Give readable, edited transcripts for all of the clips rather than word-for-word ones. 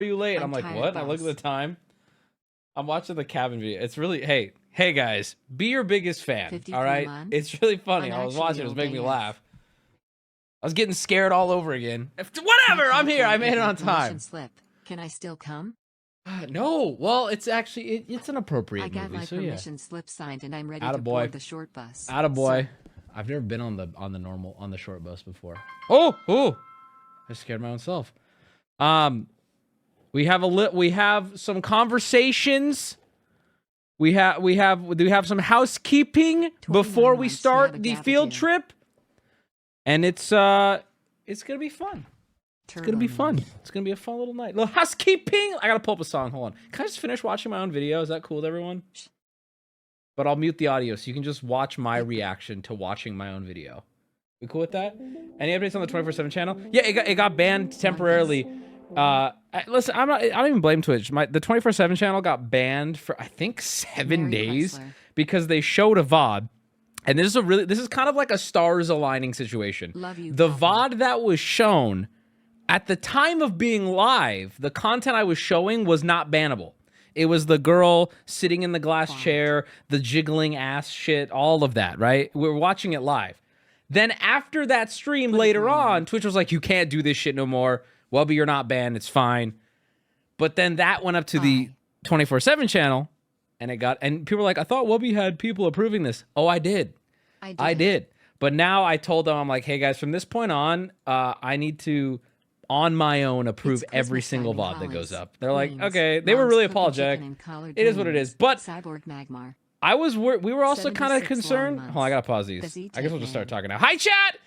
you late? I'm like, what? I look at the time. I'm watching the cabin video. It's really, hey guys, be your biggest fan, all right? months? It's really funny. I was watching it. It was making me laugh. I was getting scared all over again. Whatever, I'm here. I made it on time. Slip. Can I still come? No. Well, it's actually, it's an appropriate movie. I got my permission slip signed and I'm ready to board the short bus. Attaboy. I've never been on the short bus before. Oh, I scared my own self. We have some conversations. We have some housekeeping before we start the field trip. And it's gonna be fun. It's gonna be fun. It's gonna be a fun little night. Little housekeeping. I gotta pull up a song. Hold on. Can I just finish watching my own video? Is that cool with everyone? But I'll mute the audio so you can just watch my reaction to watching my own video. We cool with that? Any updates on the 24/7 channel? Yeah, it got banned temporarily. Listen, I don't even blame Twitch. The 24/7 channel got banned for I think 7 days because they showed a VOD. And this is kind of like a stars aligning situation. The VOD that was shown at the time of being live, the content I was showing was not bannable. It was the girl sitting in the glass chair, the jiggling ass shit, all of that, right? We were watching it live. Then after that stream later on, Twitch was like, you can't do this shit no more. Wubby, you're not banned. It's fine. But then that went up to the 24/7 channel. And people were like, I thought Wubby had people approving this. Oh, I did. I did. But now I told them, I'm like, hey guys, from this point on, I need to, on my own, approve every single VOD that goes up. They're like, okay. They were really apologetic. It is what it is. But we were also kind of concerned. Hold on, I gotta pause these. I guess we'll just start talking now. Hi, chat!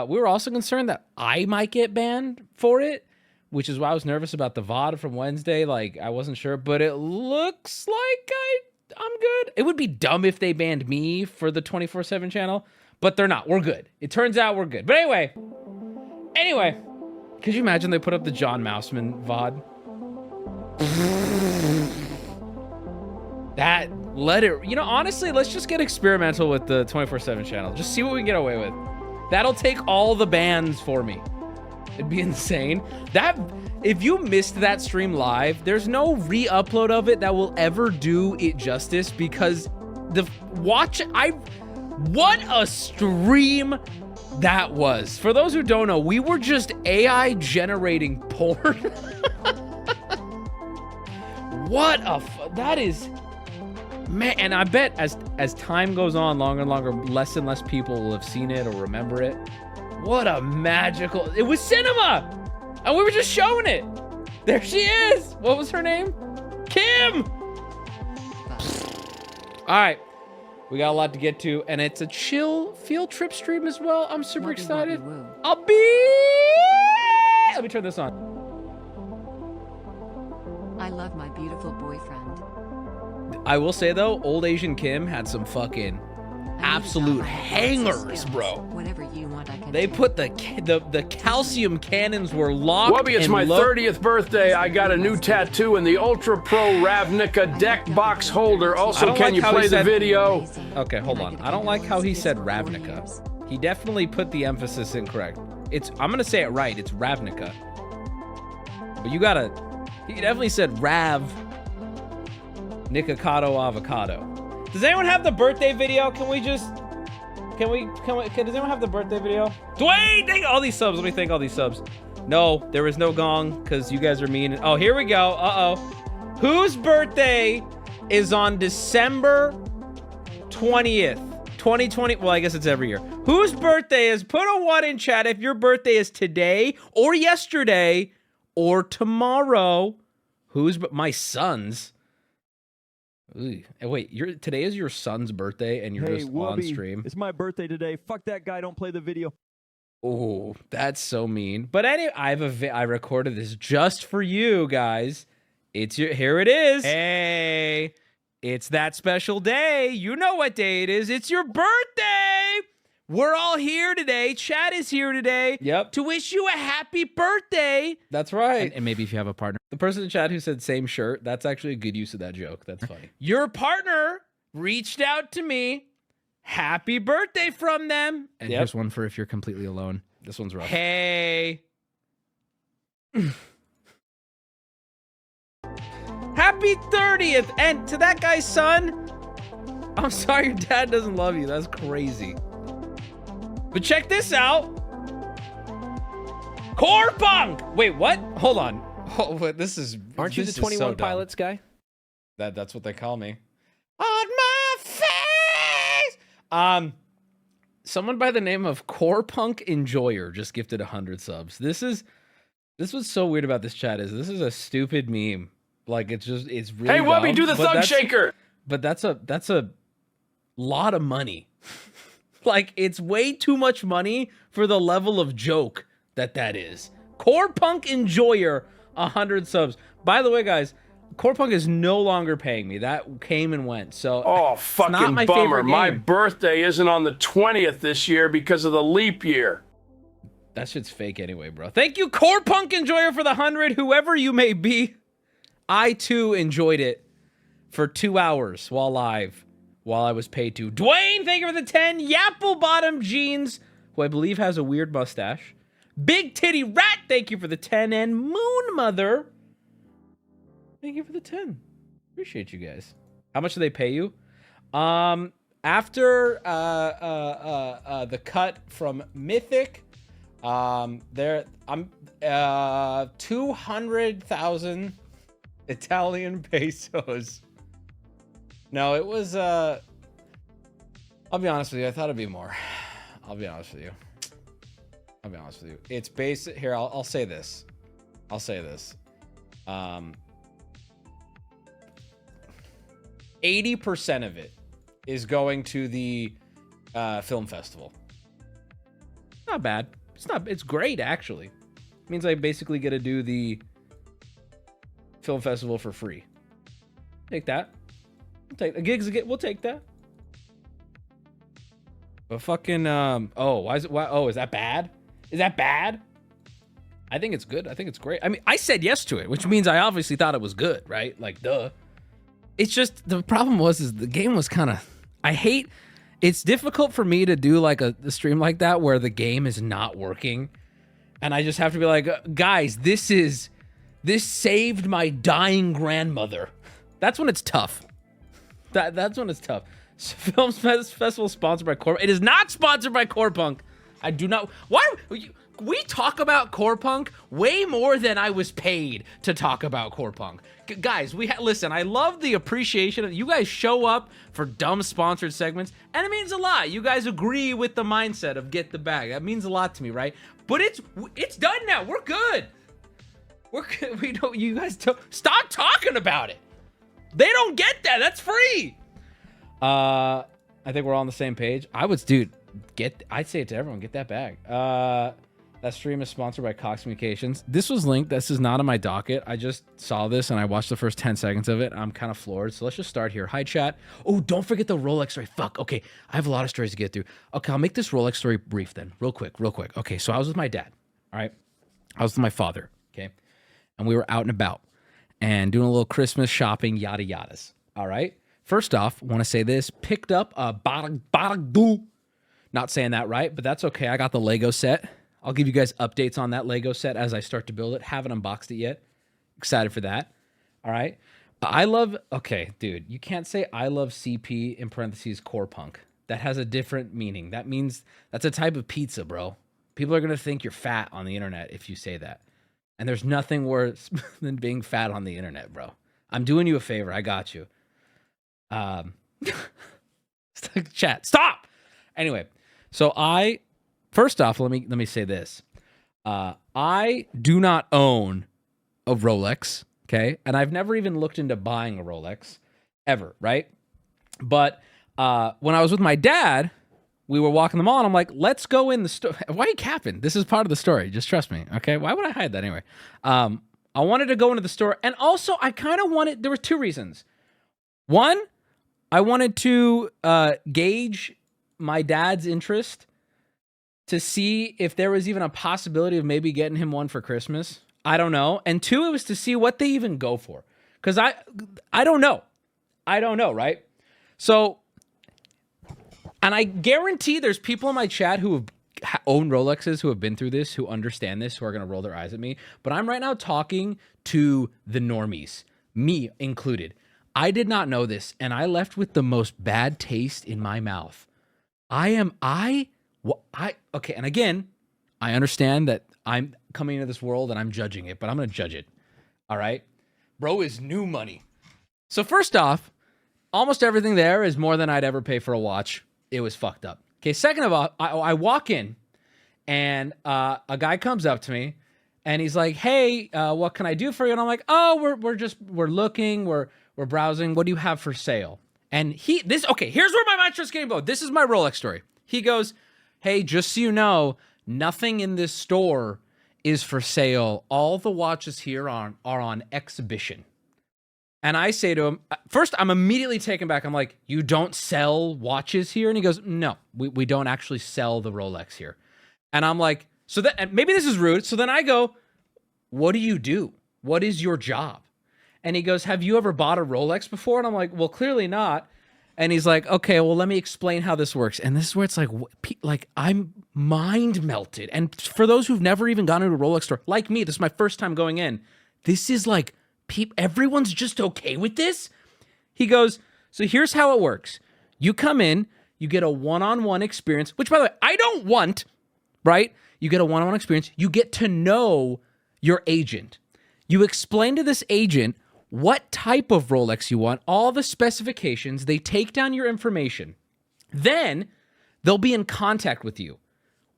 We were also concerned that I might get banned for it, which is why I was nervous about the VOD from Wednesday. Like, I wasn't sure, but it looks like I'm good. It would be dumb if they banned me for the 24/7 channel, but they're not. We're good. It turns out we're good. But anyway, could you imagine they put up the John Mouseman VOD? Honestly, let's just get experimental with the 24/7 channel. Just see what we can get away with. That'll take all the bans for me. It'd be insane. If you missed that stream live, there's no re-upload of it that will ever do it justice because what a stream that was. For those who don't know, we were just AI generating porn. That is, man, and I bet as time goes on, longer and longer, less and less people will have seen it or remember it. What a magical, it was cinema! And we were just showing it. There she is. What was her name? Kim. All right. We got a lot to get to, and it's a chill field trip stream as well. I'm super excited. Let me turn this on. I love my beautiful boyfriend. I will say, though, old Asian Kim had some fucking absolute hangers, bro. Whatever you want, I can. They put the calcium cannons were locked. Wubby, it's my 30th birthday. I got a new tattoo in the Ultra Pro Ravnica deck box holder. Also, can you play the video? Okay, hold on. I don't like how he said Ravnica. He definitely put the emphasis incorrect. I'm gonna say it right. It's Ravnica. But he definitely said Rav Nicocado Avocado. Does anyone have the birthday video? Does anyone have the birthday video? Dwayne, thank all these subs. Let me thank all these subs. No, there is no gong because you guys are mean. Oh, here we go. Whose birthday is on December 20th, 2020? Well, I guess it's every year. Whose birthday is? Put a 1 in chat if your birthday is today or yesterday or tomorrow. My son's? Wait, today is your son's birthday and you're just Wubby, on stream? It's my birthday today. Fuck that guy. Don't play the video. Oh, that's so mean. But anyway, I recorded this just for you guys. Here it is. Hey, it's that special day. You know what day it is. It's your birthday. We're all here today. Chat is here today. Yep. To wish you a happy birthday. That's right. And maybe if you have a partner. The person in chat who said same shirt, that's actually a good use of that joke. That's funny. Your partner reached out to me. Happy birthday from them. And here's one for if you're completely alone. This one's rough. Hey. Happy 30th. And to that guy's son, I'm sorry your dad doesn't love you. That's crazy. But check this out. Corpunk! Wait, what? Hold on. Oh, wait, this is... Aren't you the 21 Pilots guy? That's what they call me. On my face! Someone by the name of Corpunk Enjoyer just gifted 100 subs. This was so weird about this chat is this is a stupid meme. Like, it's really Hey, Wubby, dumb, do the thug shaker! But that's a lot of money. Like, it's way too much money for the level of joke that is. Corpunk Enjoyer, 100 subs. By the way, guys, Corpunk is no longer paying me. That came and went. So, oh, fucking bummer. My birthday isn't on the 20th this year because of the leap year. That shit's fake anyway, bro. Thank you, Corpunk Enjoyer, for the 100. Whoever you may be, I too enjoyed it for 2 hours while live, while I was paid to. Dwayne, thank you for the 10. Yapple Bottom Jeans, who I believe has a weird mustache. Big Titty Rat, thank you for the 10. And Moon Mother, thank you for the 10. Appreciate you guys. How much do they pay you? After the cut from Mythic, I'm 200,000 Italian pesos. No, it was I'll be honest with you, I thought it'd be more. I'll be honest with you. It's basic here, I'll say this. 80% of it is going to the film festival. Not bad. It's great, actually. It means I basically get to do the film festival for free. Take that. We'll take that. But fucking, is that bad? Is that bad? I think it's good. I think it's great. I mean, I said yes to it, which means I obviously thought it was good, right? Like, duh. It's just, the problem is the game was kind of, it's difficult for me to do like a stream like that where the game is not working. And I just have to be like, guys, this saved my dying grandmother. That's when it's tough. That's when it's tough. Film Festival sponsored by Corpunk. It is not sponsored by Corpunk. I do not. Why? We talk about Corpunk way more than I was paid to talk about Corpunk. Guys, listen, I love the appreciation of you guys show up for dumb sponsored segments, and it means a lot. You guys agree with the mindset of get the bag. That means a lot to me, right? But it's done now. We're good. We don't. You guys stop talking about it. They don't get that. That's free. I think we're all on the same page. I'd say it to everyone. Get that bag. That stream is sponsored by Cox Communications. This was linked. This is not on my docket. I just saw this and I watched the first 10 seconds of it. I'm kind of floored. So let's just start here. Hi, chat. Oh, don't forget the Rolex story. Fuck. Okay. I have a lot of stories to get through. Okay. I'll make this Rolex story brief then. Real quick. Okay. So I was with my dad. All right. I was with my father. Okay. And we were out and about and doing a little Christmas shopping, yada yadas. All right. First off, want to say this. Picked up a baragdu. Not saying that right, but that's okay. I got the Lego set. I'll give you guys updates on that Lego set as I start to build it. Haven't unboxed it yet. Excited for that. All right. Okay, dude, you can't say I love CP in parentheses Corpunk. That has a different meaning. That means that's a type of pizza, bro. People are going to think you're fat on the internet if you say that. And there's nothing worse than being fat on the internet, bro. I'm doing you a favor. I got you. Chat, stop. Anyway, so first off, let me say this. I do not own a Rolex, okay? And I've never even looked into buying a Rolex ever, right? But when I was with my dad, we were walking the mall and I'm like, let's go in the store. Why are you capping? This is part of the story. Just trust me, okay? Why would I hide that anyway? I wanted to go into the store. And also, I kind of wanted, there were two reasons. One, I wanted to gauge my dad's interest to see if there was even a possibility of maybe getting him one for Christmas. I don't know. And two, it was to see what they even go for. Because I don't know. I don't know, right? So, and I guarantee there's people in my chat who have owned Rolexes, who have been through this, who understand this, who are going to roll their eyes at me. But I'm right now talking to the normies, me included. I did not know this, and I left with the most bad taste in my mouth. Okay, and again, I understand that I'm coming into this world and I'm judging it, but I'm going to judge it. All right? Bro is new money. So first off, almost everything there is more than I'd ever pay for a watch. It was fucked up. Okay, second of all, I walk in and a guy comes up to me and he's like, hey, what can I do for you? And I'm like, oh, we're looking, we're browsing. What do you have for sale? And here's where my mind starts getting blown. This is my Rolex story. He goes, hey, just so you know, nothing in this store is for sale. All the watches here are on exhibition. And I say to him, first, I'm immediately taken back. I'm like, you don't sell watches here? And he goes, no, we don't actually sell the Rolex here. And I'm like, and maybe this is rude. So then I go, what do you do? What is your job? And he goes, have you ever bought a Rolex before? And I'm like, well, clearly not. And he's like, okay, well, let me explain how this works. And this is where it's like I'm mind melted. And for those who've never even gone into a Rolex store, like me, this is my first time going in. This is like, everyone's just okay with this? He goes, so here's how it works. You come in, you get a one-on-one experience, which, by the way, I don't want, right? You get a one-on-one experience. You get to know your agent. You explain to this agent what type of Rolex you want, all the specifications. They take down your information. Then they'll be in contact with you.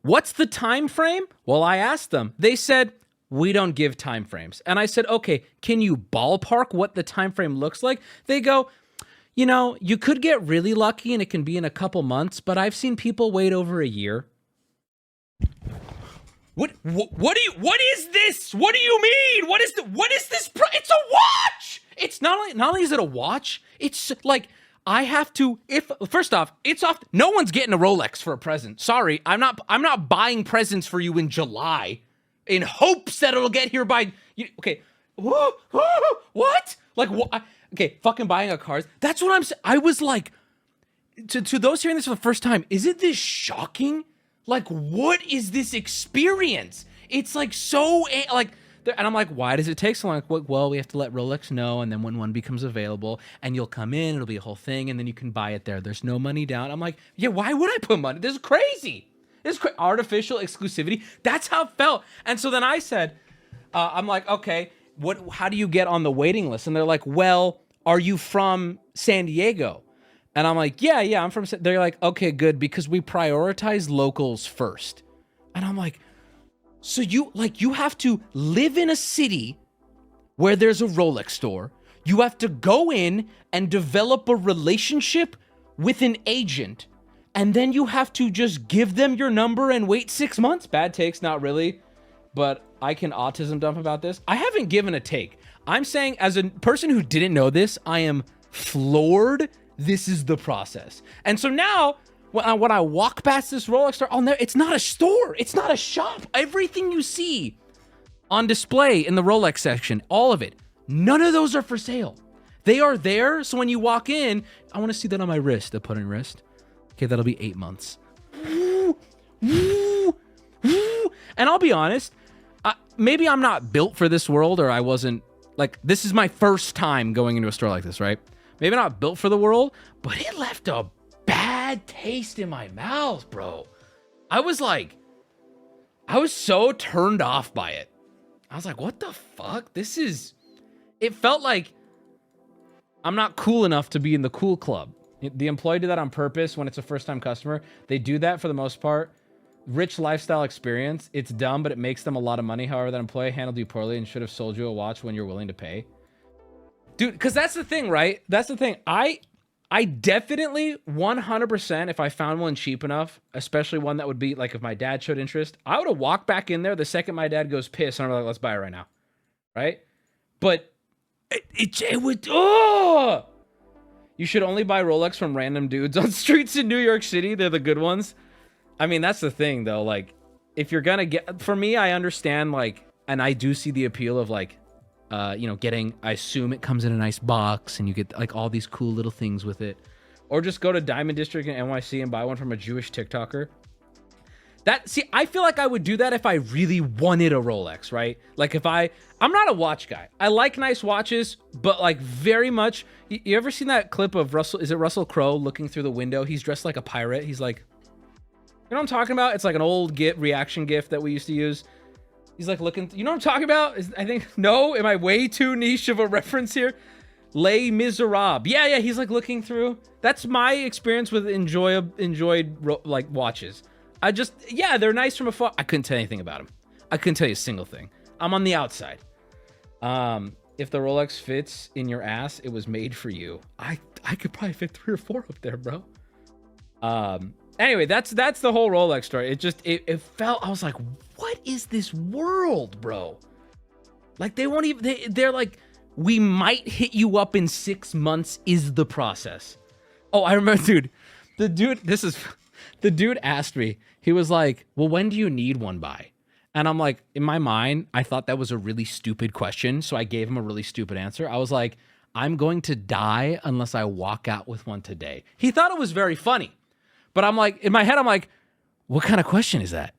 What's the time frame? Well, I asked them. They said, we don't give time frames. And I said, okay, can you ballpark what the time frame looks like? They go, you know, you could get really lucky and it can be in a couple months, but I've seen people wait over a year. What is this? What do you mean? What is this? It's a watch. It's not only is it a watch, it's like I have to, first off, it's off. No one's getting a Rolex for a present. Sorry, I'm not buying presents for you in July in hopes that it'll get here by, okay. What? Like, what? Okay, fucking buying a car. That's what I'm saying. I was like, to those hearing this for the first time, isn't this shocking? Like, what is this experience? It's like so, like, and I'm like, why does it take so long? Like, well, we have to let Rolex know, and then when one becomes available, and you'll come in, it'll be a whole thing, and then you can buy it there. There's no money down. I'm like, yeah, why would I put money? This is crazy. This is artificial exclusivity. That's how it felt. And so then I said, I'm like, okay, how do you get on the waiting list? And they're like, well, are you from San Diego? And I'm like, yeah, I'm from. They're like, okay, good, because we prioritize locals first. And I'm like, so you have to live in a city where there's a Rolex store. You have to go in and develop a relationship with an agent. And then you have to just give them your number and wait 6 months. Bad takes, not really. But I can autism dump about this. I haven't given a take. I'm saying, as a person who didn't know this, I am floored. This is the process. And so now, when I walk past this Rolex store, it's not a store. It's not a shop. Everything you see on display in the Rolex section, all of it, none of those are for sale. They are there, so when you walk in, I want to see that on my wrist, the putting wrist. Okay, that'll be 8 months. And I'll be honest, maybe I'm not built for this world, or I wasn't, like, this is my first time going into a store like this, right? Maybe not built for the world, but it left a bad taste in my mouth, bro. I was so turned off by it. I was like, what the fuck? It felt like I'm not cool enough to be in the cool club. The employee did that on purpose when it's a first-time customer. They do that for the most part. Rich lifestyle experience. It's dumb, but it makes them a lot of money. However, that employee handled you poorly and should have sold you a watch when you're willing to pay. Dude, because that's the thing, right? That's the thing. I definitely 100%, if I found one cheap enough, especially one that would be like, if my dad showed interest, I would have walked back in there the second my dad goes piss, and I'm like, let's buy it right now. Right? But it would, oh! You should only buy Rolex from random dudes on streets in New York City. They're the good ones. I mean, that's the thing, though. Like, if you're gonna get, for me, I understand, like, and I do see the appeal of, like, getting, I assume it comes in a nice box and you get like all these cool little things with it. Or just go to Diamond District in NYC and buy one from a Jewish TikToker. See, I feel like I would do that if I really wanted a Rolex, right? Like if I'm not a watch guy. I like nice watches, but like very much. You ever seen that clip of Russell Crowe looking through the window? He's dressed like a pirate. He's like, you know what I'm talking about? It's like an old reaction GIF that we used to use. He's like looking, you know what I'm talking about? I think, no, am I way too niche of a reference here? Les Miserables. Yeah, he's like looking through. That's my experience with enjoyed like watches. Yeah, they're nice from afar. I couldn't tell anything about them. I couldn't tell you a single thing. I'm on the outside. If the Rolex fits in your ass, it was made for you. I could probably fit 3 or 4 up there, bro. Anyway, that's the whole Rolex story. It felt, I was like, what is this world, bro? Like they won't even, they're like, we might hit you up in 6 months is the process. Oh, I remember, the dude asked me, he was like, well, when do you need one by? And I'm like, in my mind, I thought that was a really stupid question. So I gave him a really stupid answer. I was like, I'm going to die unless I walk out with one today. He thought it was very funny. But I'm like, in my head, I'm like, what kind of question is that?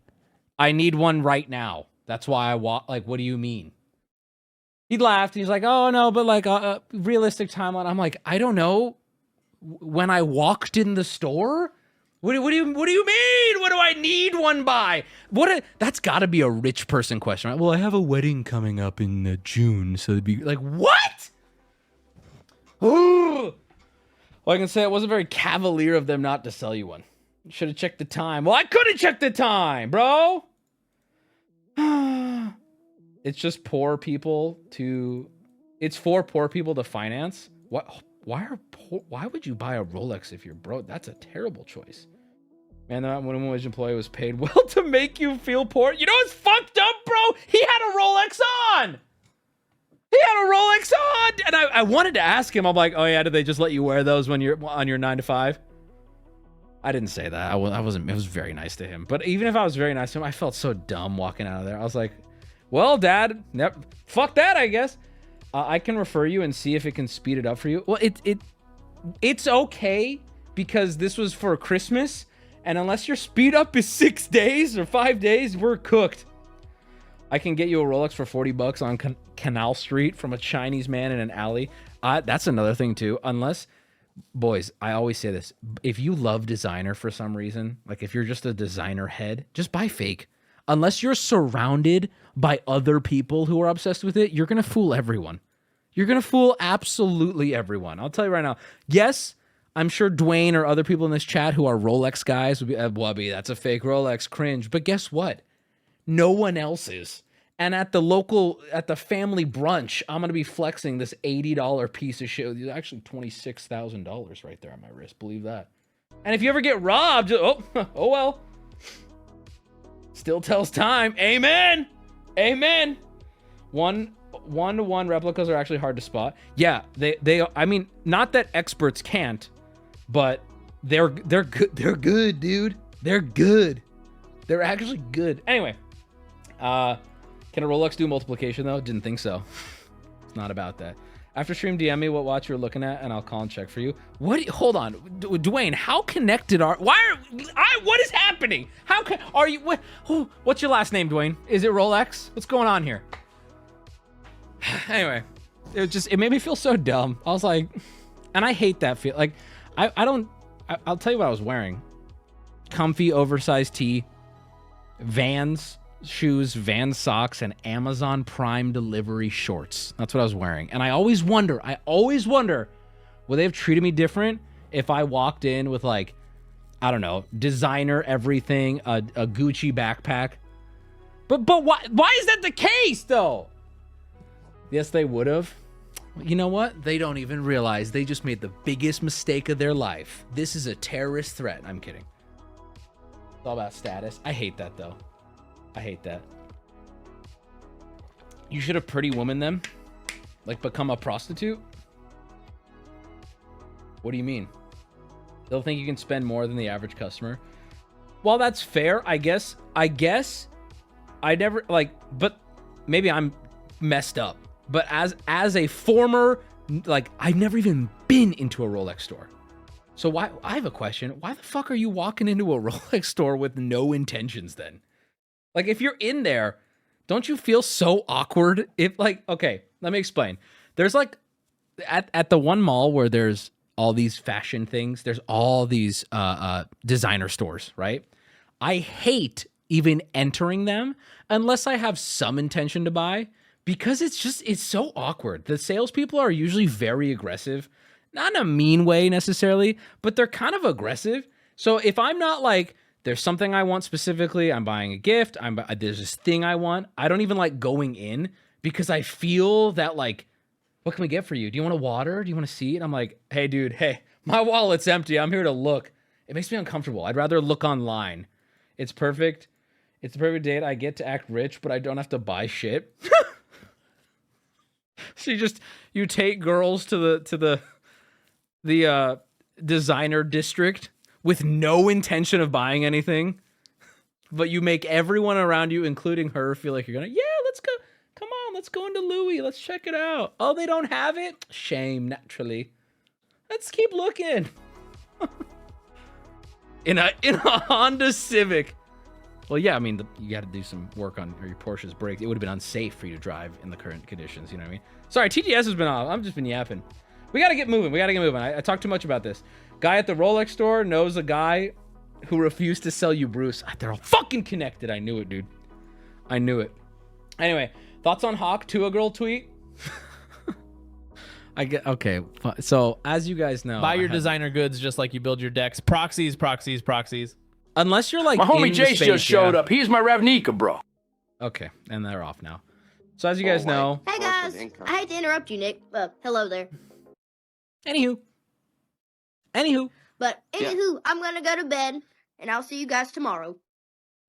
I need one right now. That's why I walk. Like, what do you mean? He laughed. He's like, oh, no, but like a realistic timeline. I'm like, I don't know. When I walked in the store? What do you mean? What do I need one by? That's got to be a rich person question, right? Well, I have a wedding coming up in June, so it'd be like, what? Ooh. Well, I can say it wasn't very cavalier of them not to sell you one. Should have checked the time. Well, I could have checked the time, bro. It's just poor people to... It's for poor people to finance. What? Why would you buy a Rolex if you're broke? That's a terrible choice. Man, that minimum wage employee was paid well to make you feel poor. You know what's fucked up, bro? He had a Rolex on. And I wanted to ask him. I'm like, oh yeah, did they just let you wear those when you're on your 9 to 5? I didn't say that. I wasn't. It was very nice to him. But even if I was very nice to him, I felt so dumb walking out of there. I was like, well, Dad, fuck that, I guess. I can refer you and see if it can speed it up for you. Well, it's okay because this was for Christmas, and unless your speed up is 6 days or 5 days, we're cooked. I can get you a Rolex for $40 on Canal Street from a Chinese man in an alley. That's another thing too. Unless, boys, I always say this: if you love designer for some reason, like if you're just a designer head, just buy fake. Unless you're surrounded by other people who are obsessed with it, you're going to fool everyone. You're going to fool absolutely everyone. I'll tell you right now. Yes, I'm sure Dwayne or other people in this chat who are Rolex guys would be, Wubby, that's a fake Rolex, cringe. But guess what? No one else is. And at the family brunch, I'm going to be flexing this $80 piece of shit. It's actually $26,000 right there on my wrist. Believe that. And if you ever get robbed, oh well. Still tells time. Amen. Amen. One-to-one replicas are actually hard to spot. Yeah, they I mean, not that experts can't, but they're good. They're good, dude. They're good. They're actually good. Anyway, can a Rolex do multiplication though? Didn't think so. It's not about that. After stream, DM me what watch you're looking at, and I'll call and check for you. What? Hold on, Dwayne. How connected are? What is happening? Are you? What's your last name, Dwayne? Is it Rolex? What's going on here? Anyway, it made me feel so dumb. I was like, and I hate that feel. Like, I'll tell you what I was wearing: comfy, oversized tee, Vans shoes, Vans socks, and Amazon Prime delivery shorts. That's what I was wearing. And I always wonder, would they have treated me different if I walked in with, like, I don't know, designer everything, a Gucci backpack? But why is that the case, though? Yes, they would have. You know what? They don't even realize they just made the biggest mistake of their life. This is a terrorist threat. I'm kidding. It's all about status. I hate that, though. I hate that. You should have Pretty Woman them? Like, become a prostitute? What do you mean? They'll think you can spend more than the average customer. Well, that's fair, I guess. I never, like, but maybe I'm messed up. But as a former, like, I've never even been into a Rolex store. So why? I have a question. Why the fuck are you walking into a Rolex store with no intentions then? Like, if you're in there, don't you feel so awkward? If like, okay, let me explain. There's like, at the one mall where there's all these fashion things, there's all these designer stores, right? I hate even entering them unless I have some intention to buy, because it's so awkward. The salespeople are usually very aggressive, not in a mean way necessarily, but they're kind of aggressive. So if I'm not like, there's something I want specifically, I'm buying a gift, there's this thing I want, I don't even like going in, because I feel that like, what can we get for you? Do you want a water? Do you want to see it? I'm like, hey dude, hey, my wallet's empty. I'm here to look. It makes me uncomfortable. I'd rather look online. It's perfect. It's the perfect date. I get to act rich, but I don't have to buy shit. So you take girls to the designer district with no intention of buying anything, but you make everyone around you, including her, feel like you're gonna, yeah, let's go. Come on, let's go into Louis. Let's check it out. Oh, they don't have it? Shame, naturally. Let's keep looking. in a Honda Civic. Well, yeah, I mean, you got to do some work on your Porsche's brakes. It would have been unsafe for you to drive in the current conditions, you know what I mean? Sorry, TGS has been off. I've just been yapping. We got to get moving. I talked too much about this. Guy at the Rolex store knows a guy who refused to sell you Bruce. They're all fucking connected. I knew it, dude. I knew it. Anyway, thoughts on Hawk Tuah girl tweet? Okay. So, as you guys know, buy your designer goods just like you build your decks. Proxies. Unless you're like, my homie in Jace space, just showed up. He's my Ravnica, bro. Okay, and they're off now. So as you guys know, hey guys, I hate to interrupt you, Nick. Hello there. Anywho, but anywho, I'm gonna go to bed, and I'll see you guys tomorrow.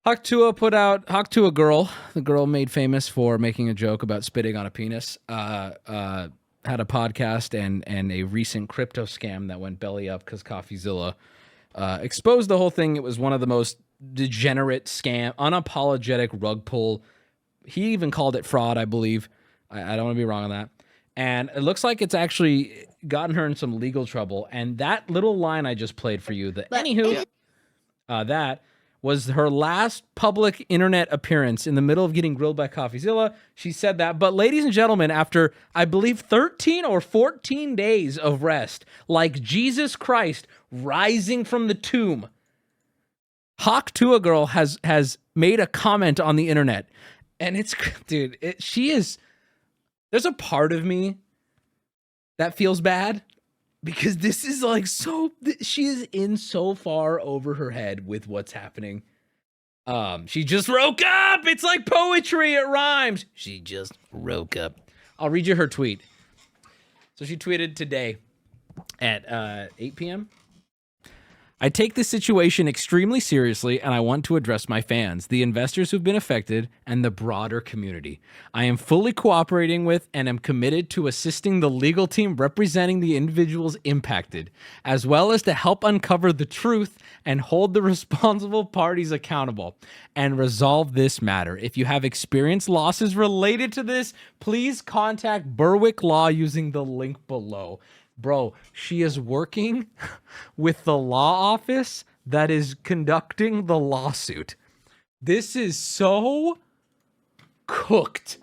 Hawk Tuah girl, the girl made famous for making a joke about spitting on a penis, had a podcast and a recent crypto scam that went belly up because CoffeeZilla exposed the whole thing. It was one of the most degenerate scam, unapologetic rug pull. He even called it fraud, I believe. I don't want to be wrong on that. And it looks like it's actually gotten her in some legal trouble. And that little line I just played for you, that was her last public internet appearance in the middle of getting grilled by CoffeeZilla. She said that. But ladies and gentlemen, after, I believe, 13 or 14 days of rest, like Jesus Christ rising from the tomb, Hawk Tuah girl has made a comment on the internet. And it's, dude, there's a part of me that feels bad, because this is like she is in so far over her head with what's happening. She just woke up. It's like poetry. It rhymes. She just woke up. I'll read you her tweet. So she tweeted today at 8 p.m. I take this situation extremely seriously, and I want to address my fans, the investors who've been affected, and the broader community. I am fully cooperating with and am committed to assisting the legal team representing the individuals impacted, as well as to help uncover the truth and hold the responsible parties accountable and resolve this matter. If you have experienced losses related to this, please contact Berwick Law using the link below. Bro, she is working with the law office that is conducting the lawsuit. This is so cooked.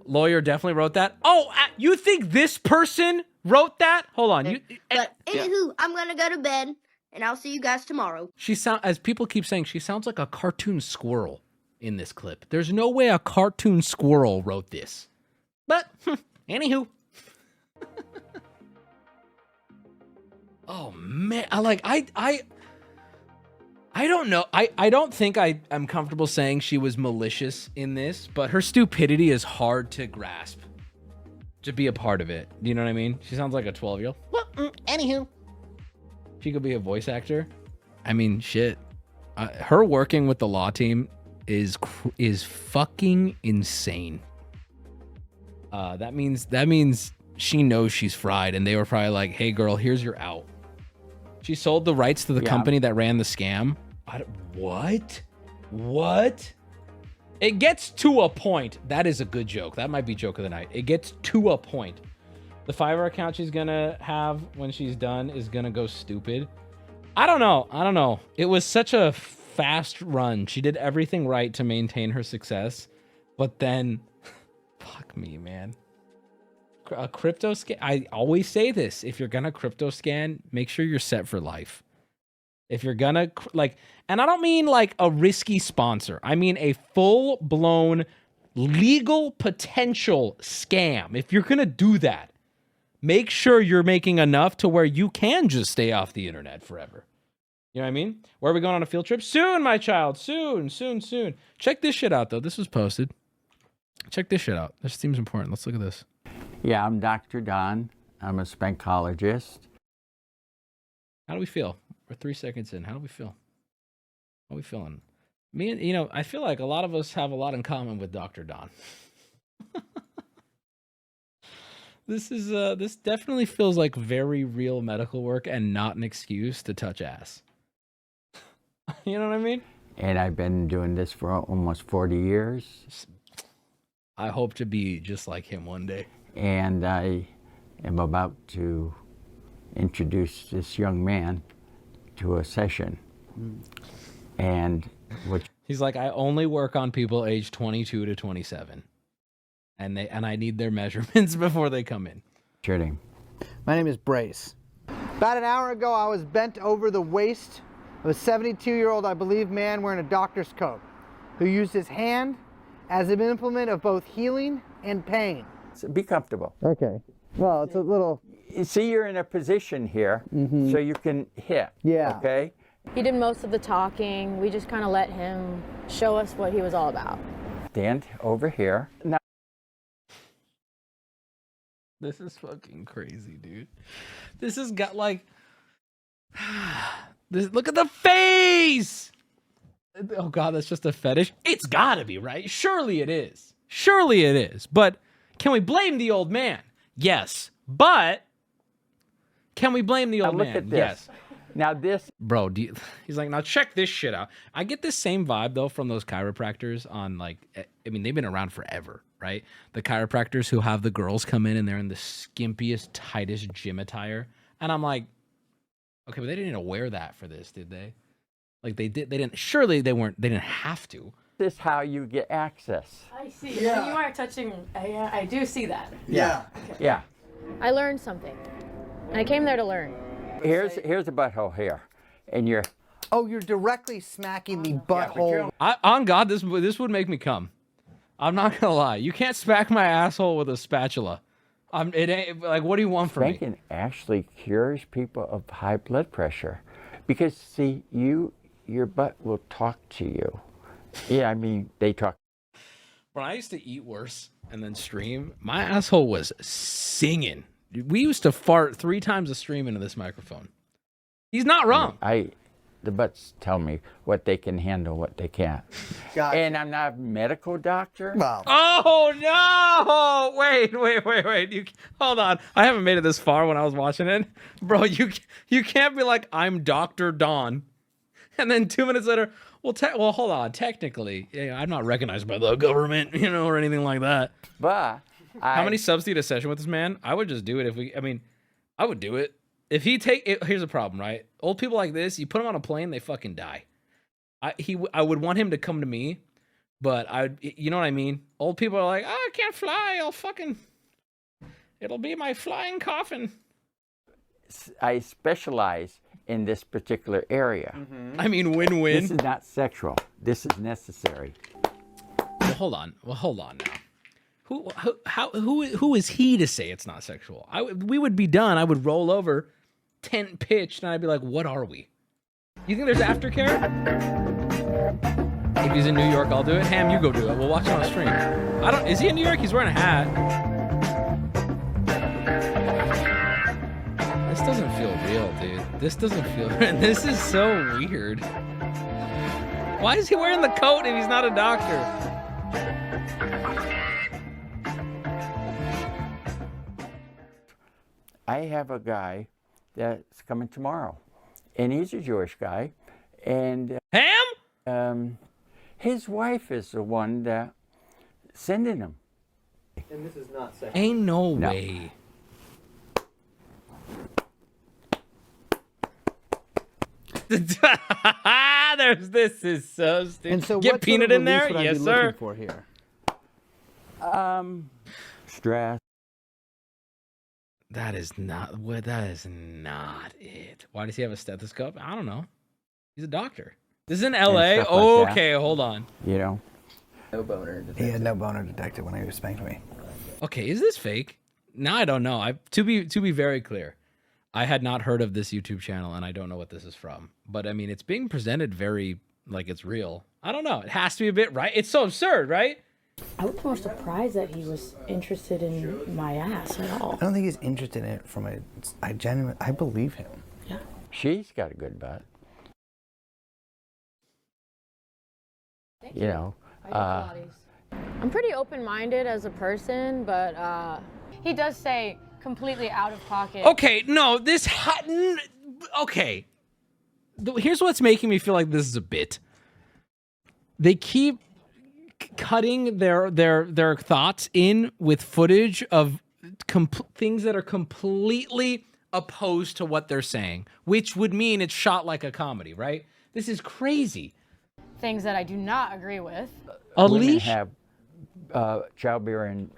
Lawyer definitely wrote that. Oh, you think this person wrote that? Hold on. Anywho, I'm gonna go to bed, and I'll see you guys tomorrow. As people keep saying, she sounds like a cartoon squirrel in this clip. There's no way a cartoon squirrel wrote this. But, anywho. Oh man, I don't know. I don't think I'm comfortable saying she was malicious in this, but her stupidity is hard to grasp, to be a part of it. Do you know what I mean? She sounds like a 12-year-old. Well, anywho, she could be a voice actor. I mean, shit. Her working with the law team is fucking insane. That means she knows she's fried, and they were probably like, "Hey, girl, here's your out." She sold the rights to the company that ran the scam. What? It gets to a point. That is a good joke. That might be joke of the night. It gets to a point The Fiverr account she's gonna have when she's done is gonna go stupid. I don't know. It was such a fast run. She did everything right to maintain her success, but then, fuck me, man. A crypto scan. I always say this: if you're gonna crypto scan, make sure you're set for life. If you're gonna and I don't mean like a risky sponsor. I mean a full-blown legal potential scam. If you're gonna do that, make sure you're making enough to where you can just stay off the internet forever. You know what I mean? Where are we going on a field trip? Soon, my child. Soon. Check this shit out, though. This was posted. Check this shit out. This seems important. Let's look at this. Yeah, I'm Dr. Don. I'm a spankologist. How do we feel? We're 3 seconds in. How do we feel? How are we feeling? Me and, I feel like a lot of us have a lot in common with Dr. Don. This definitely feels like very real medical work and not an excuse to touch ass. You know what I mean? And I've been doing this for almost 40 years. I hope to be just like him one day. And I am about to introduce this young man to a session. And he's like, I only work on people aged 22 to 27. And I need their measurements before they come in. Shooting. My name is Brace. About an hour ago, I was bent over the waist of a 72-year-old, I believe, man wearing a doctor's coat, who used his hand as an implement of both healing and pain. So be comfortable. Okay. Well, it's a little... You see, you're in a position here, so you can hit. Yeah. Okay? He did most of the talking. We just kind of let him show us what he was all about. Stand over here. Now, this is fucking crazy, dude. This has got like... look at the face! Oh God, that's just a fetish? It's gotta be, right? Surely it is. Surely it is. But can we blame the old man? Yes. But can we blame the old man? look at this. Yes. Now this... Bro, he's like, now check this shit out. I get this same vibe, though, from those chiropractors on, like, I mean, they've been around forever, right? The chiropractors who have the girls come in and they're in the skimpiest, tightest gym attire. And I'm like, okay, but they didn't even wear that for this, did they? Like, they didn't, surely they didn't have to. This is how you get access. I see. Yeah. You are touching, I do see that. Yeah. Okay. Yeah. I learned something. I came there to learn. Here's a butthole here. And you're... Oh, you're directly smacking the butthole. On God, this would make me come. I'm not gonna lie. You can't smack my asshole with a spatula. It ain't, like, what do you want from me? Spanking actually cures people of high blood pressure. Because, see, your butt will talk to you. Yeah, I mean, they talk. When I used to eat worse and then stream, my asshole was singing. We used to fart 3 times a stream into this microphone. He's not wrong. The butts tell me what they can handle, what they can't. Gotcha. And I'm not a medical doctor. Well, Oh, no! Wait. Hold on. I haven't made it this far when I was watching it. Bro, you can't be like, I'm Dr. Don. And then 2 minutes later, well, hold on. Technically, I'm not recognized by the government, or anything like that. But how many subs do you get a session with this man? I would just do it I would do it. If he here's the problem, right? Old people like this, you put them on a plane, they fucking die. I would want him to come to me, but you know what I mean? Old people are like, I can't fly. It'll be my flying coffin. I specialize in this particular area. I mean, win-win. This is not sexual. This is necessary. Well, hold on now. Who is he to say it's not sexual? We would be done. I would roll over, tent pitched, and I'd be like, what are we? You think there's aftercare? If he's in New York, I'll do it. Ham, you go do it. We'll watch it on stream. Is he in New York? He's wearing a hat. This doesn't feel real, dude. This doesn't feel real. This is so weird. Why is he wearing the coat if he's not a doctor? I have a guy that's coming tomorrow, and he's a Jewish guy, and Ham? His wife is the one that sending him. and this is not sexual. Ain't no way. This is so stupid. And so Get what sort peanut of in there? release would I Yes, be sir. looking for here? Stress. That is not what. That is not it. Why does he have a stethoscope? I don't know. He's a doctor. This is in L.A. stuff like that. Okay, hold on. You know. He had no boner detected when he spanked me. Okay, is this fake? Now I don't know. To be very clear, I had not heard of this YouTube channel, and I don't know what this is from. But I mean, it's being presented very like it's real. I don't know. It has to be a bit right. It's so absurd, right? I was more surprised that he was interested in my ass at all. I don't think he's interested in it from a. I believe him. Yeah. She's got a good butt. You know. I'm pretty open-minded as a person, but he does say completely out of pocket. Okay, no, okay. Here's what's making me feel like this is a bit. They keep cutting their thoughts in with footage of things that are completely opposed to what they're saying, which would mean it's shot like a comedy, right? This is crazy. Things that I do not agree with. A Women leash? have childbearing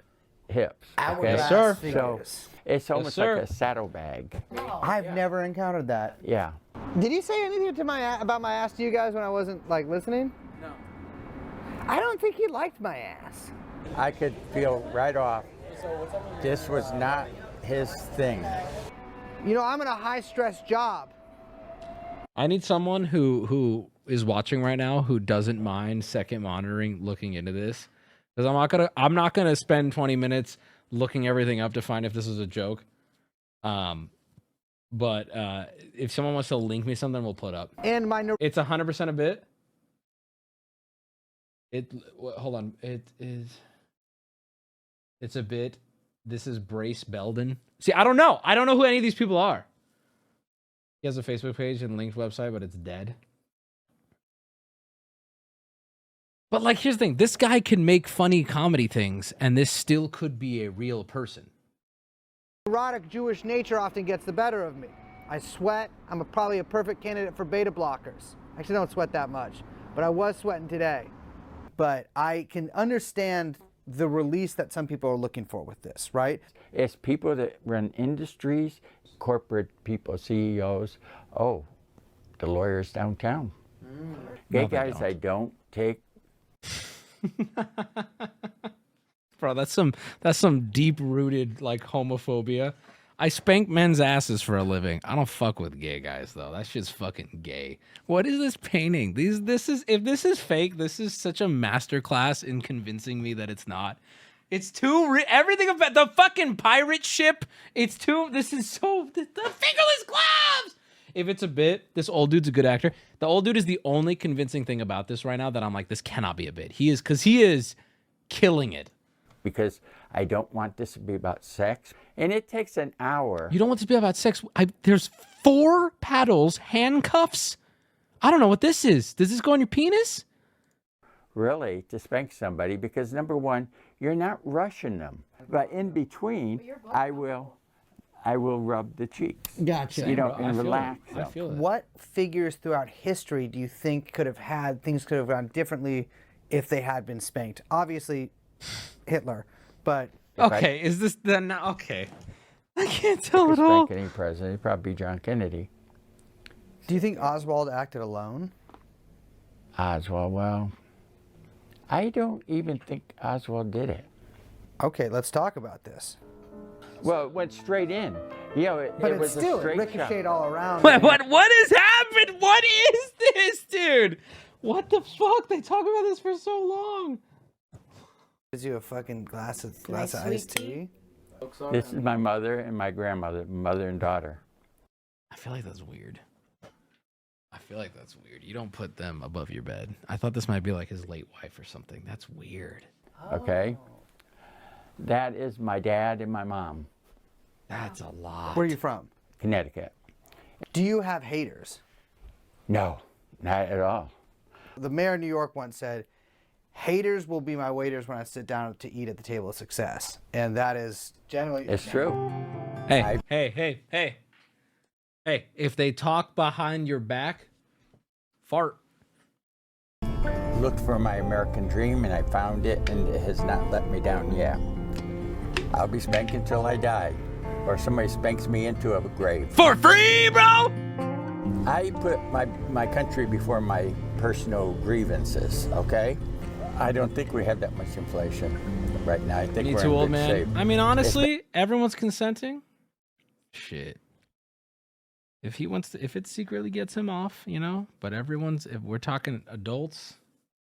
hips. Hourglass sir. So fingers. it's almost sir. like a saddlebag. I've never encountered that. Yeah. Did he say anything to about my ass to you guys when I wasn't like listening? No. I don't think he liked my ass. I could feel right off this was not his thing. You know, I'm in a high-stress job. I need someone who is watching right now who doesn't mind second monitoring looking into this, because I'm not gonna spend 20 minutes looking everything up to find if this is a joke. But if someone wants to link me something, we'll put up. And my It's 100% a bit. Hold on. It's a bit. This is Brace Belden. See, I don't know. I don't know who any of these people are. He has a Facebook page and linked website, but it's dead. But like, here's the thing. This guy can make funny comedy things, and this still could be a real person. erotic Jewish nature often gets the better of me. I sweat. I'm probably a perfect candidate for beta blockers. I actually don't sweat that much, but I was sweating today. But I can understand the release that some people are looking for with this, right? It's people that run industries, corporate people, CEOs. Oh, the lawyers downtown. Gay No, they guys, don't. I don't take. Bro, that's some deep-rooted like homophobia. I spank men's asses for a living. I don't fuck with gay guys though. That shit's fucking gay. What is this painting? If this is fake, this is such a masterclass in convincing me that it's not. It's too everything about the fucking pirate ship. It's too. This is so the fingerless gloves. If it's a bit, this old dude's a good actor. The old dude is the only convincing thing about this right now that I'm like, this cannot be a bit. He is killing it. Because I don't want this to be about sex. And it takes an hour. You don't want this to be about sex. There's 4 paddles, handcuffs. I don't know what this is. Does this go on your penis? Really, to spank somebody, because number one, you're not rushing them. But in between, I will rub the cheeks. Gotcha. You know, I and feel relax it. I them. feel it. What figures throughout history do you think things could have gone differently if they had been spanked? Obviously, Hitler, but Okay, is this then? Okay, I can't tell If at all. spank any president, it'd probably be John Kennedy. do you think Oswald acted alone? Oswald, well, I don't even think Oswald did it. Okay, let's talk about this. Well, it went straight in. You know, But it it's was still a straight ricocheted shot. all around. What has happened? What is this, dude? What the fuck? They talk about this for so long. Gives you a fucking glass of Nice iced sweet tea. This is my mother and my grandmother, mother and daughter. I feel like that's weird. You don't put them above your bed. I thought this might be like his late wife or something. That's weird. Okay? That is my dad and my mom, That's a lot. Where are you from? Connecticut. Do you have haters? No, not at all. The mayor of New York once said, haters will be my waiters when I sit down to eat at the table of success. And that is generally... It's true. Hey, if they talk behind your back, Fart. Looked for my American dream and I found it, and it has not let me down yet. I'll be spanking till I die, or somebody spanks me into a grave. For free, bro! I put my country before my personal grievances, okay? I don't think we have that much inflation right now. I think Me we're too, in old good man. shape. I mean, honestly, everyone's consenting. Shit. If he wants to, if it secretly gets him off, you know, but everyone's, if we're talking adults,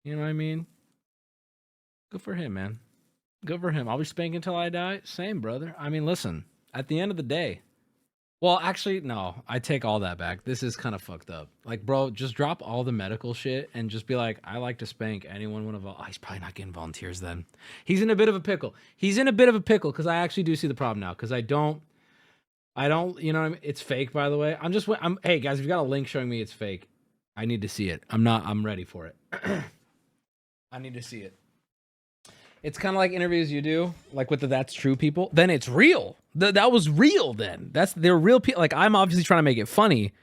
you know what I mean? Good for him, man. Good for him. I'll be spanking until I die. Same, brother. I mean, listen, at the end of the day, well, actually, no, I take all that back. This is kind of fucked up. Like, bro, just drop all the medical shit and just be like, I like to spank anyone want to volunteer. Oh, he's probably not getting volunteers then. He's in a bit of a pickle. He's in a bit of a pickle because I actually do see the problem now because I don't, you know what I mean? It's fake, by the way. Hey, guys, if you got a link showing me it's fake, I need to see it. I'm ready for it. I need to see it. It's kind of like interviews you do, like with the That's True people. Then it's real. That was real then. They're real people. Like, I'm obviously trying to make it funny,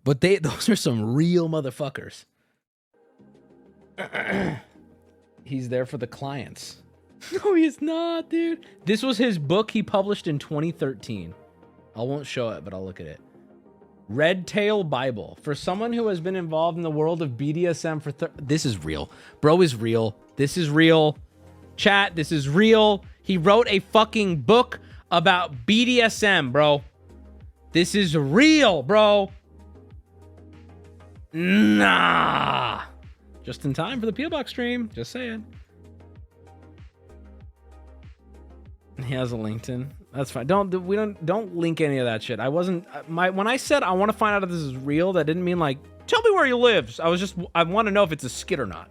but those are some real motherfuckers. He's there for the clients. No, he's not, dude. This was his book he published in 2013. I won't show it, but I'll look at it. Red Tail Bible. For someone who has been involved in the world of BDSM for... This is real. Bro is real. This is real. Chat, this is real. He wrote a fucking book about BDSM, bro. This is real, bro. Nah. Just in time for the P.O. Box stream. Just saying. He has a LinkedIn. That's fine. Don't link any of that shit. I wasn't when I said I want to find out if this is real, that didn't mean like tell me where you live. I want to know if it's a skit or not.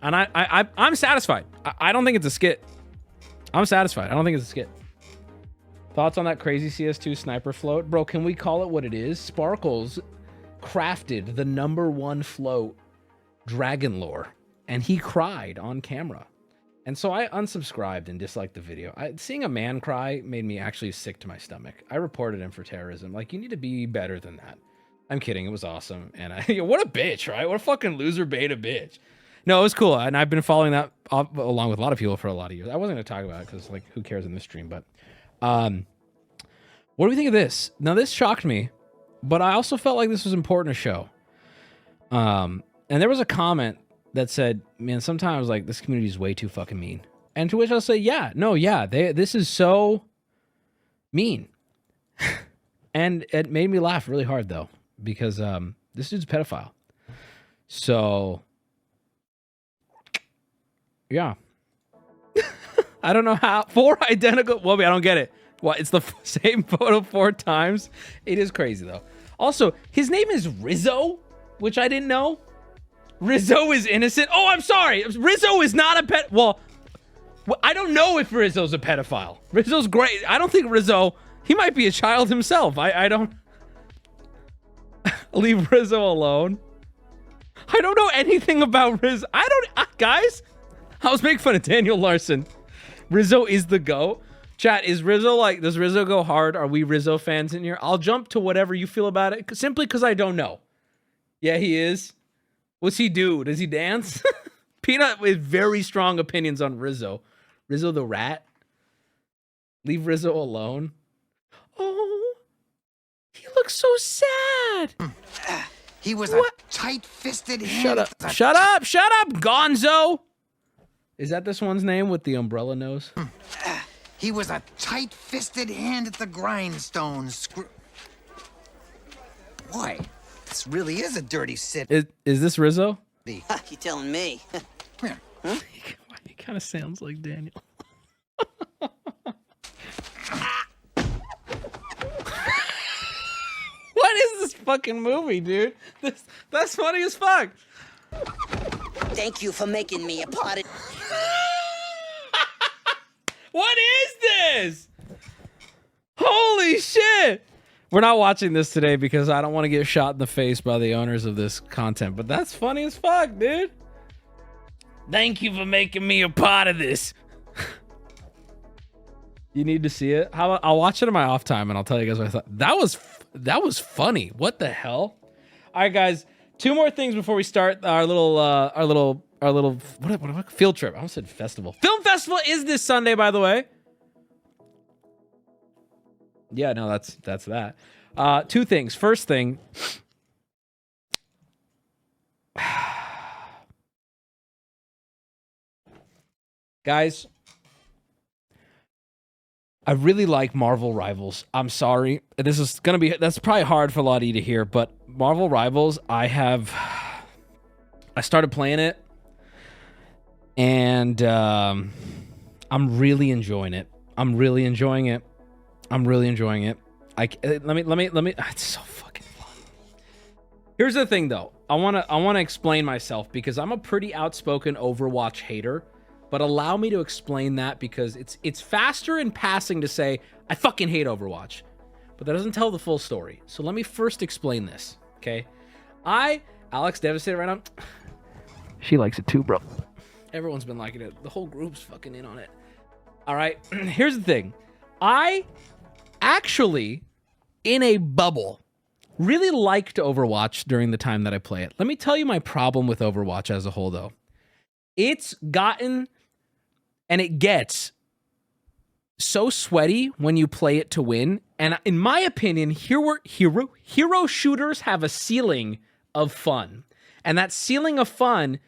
And I'm satisfied. I don't think it's a skit. I'm satisfied. I don't think it's a skit. Thoughts on that crazy CS2 sniper float? Bro, can we call it what it is? Sparkles crafted the #1 float dragon lore, and he cried on camera. And so I unsubscribed and disliked the video. Seeing a man cry made me actually sick to my stomach. I reported him for terrorism. Like, you need to be better than that. I'm kidding. It was awesome. And what a bitch, right? What a fucking loser beta bitch. No, it was cool. And I've been following that up along with a lot of people for a lot of years. I wasn't going to talk about it because, like, who cares in this stream? But what do we think of this? Now, this shocked me, but I also felt like this was important to show. And there was a comment that said, man, sometimes like this community is way too fucking mean. And to which I'll say, yeah, this is so mean. And it made me laugh really hard though, because this dude's a pedophile. So yeah. I don't know how 4 identical Wubby, I don't get it. What, it's the same photo 4 times? It is crazy though. Also, his name is Rizzo, which I didn't know. Rizzo is innocent. Oh, I'm sorry. Rizzo is not a pet. Well, I don't know if Rizzo's a pedophile. Rizzo's great. I don't think Rizzo, he might be a child himself. I don't. Leave Rizzo alone. I don't know anything about Rizzo. Guys, I was making fun of Daniel Larson. Rizzo is the GOAT. Chat, is Rizzo like, does Rizzo go hard? Are we Rizzo fans in here? I'll jump to whatever you feel about it, simply because I don't know. Yeah, he is. What's he do? Does he dance? Peanut with very strong opinions on Rizzo. Rizzo the rat. Leave Rizzo alone. Oh, he looks so sad. He was what? A tight-fisted Shut hand. up. Shut up. Shut up, Gonzo. Is that this one's name with the umbrella nose? He was a tight-fisted hand at the grindstone. Boy, this really is a dirty city. Is this Rizzo? You telling me? Come here. Huh? He kind of sounds like Daniel. What is this fucking movie, dude? That's funny as fuck. Thank you for making me a part of... What is this? Holy shit. We're not watching this today because I don't want to get shot in the face by the owners of this content, but that's funny as fuck, dude. Thank you for making me a part of this. You need to see it. I'll watch it in my off time and I'll tell you guys what I thought. That was funny. What the hell? All right, guys. 2 more things before we start our little what field trip. I almost said festival. Film festival is this Sunday, by the way. Yeah, no, that's that. 2 things. First thing, guys, I really like Marvel Rivals. I'm sorry. That's probably hard for a lot of you to hear, but Marvel Rivals, I started playing it, and I'm really enjoying it. Let me. It's so fucking fun. Here's the thing, though. I wanna explain myself because I'm a pretty outspoken Overwatch hater. But allow me to explain that because it's faster in passing to say, I fucking hate Overwatch. But that doesn't tell the full story. So let me first explain this, okay? Alex Devastator right now, she likes it too, bro. Everyone's been liking it. The whole group's fucking in on it. All right, here's the thing. I actually, in a bubble, really liked Overwatch during the time that I play it. Let me tell you my problem with Overwatch as a whole, though. It's gotten... and it gets so sweaty when you play it to win. And in my opinion, hero shooters have a ceiling of fun. And that ceiling of fun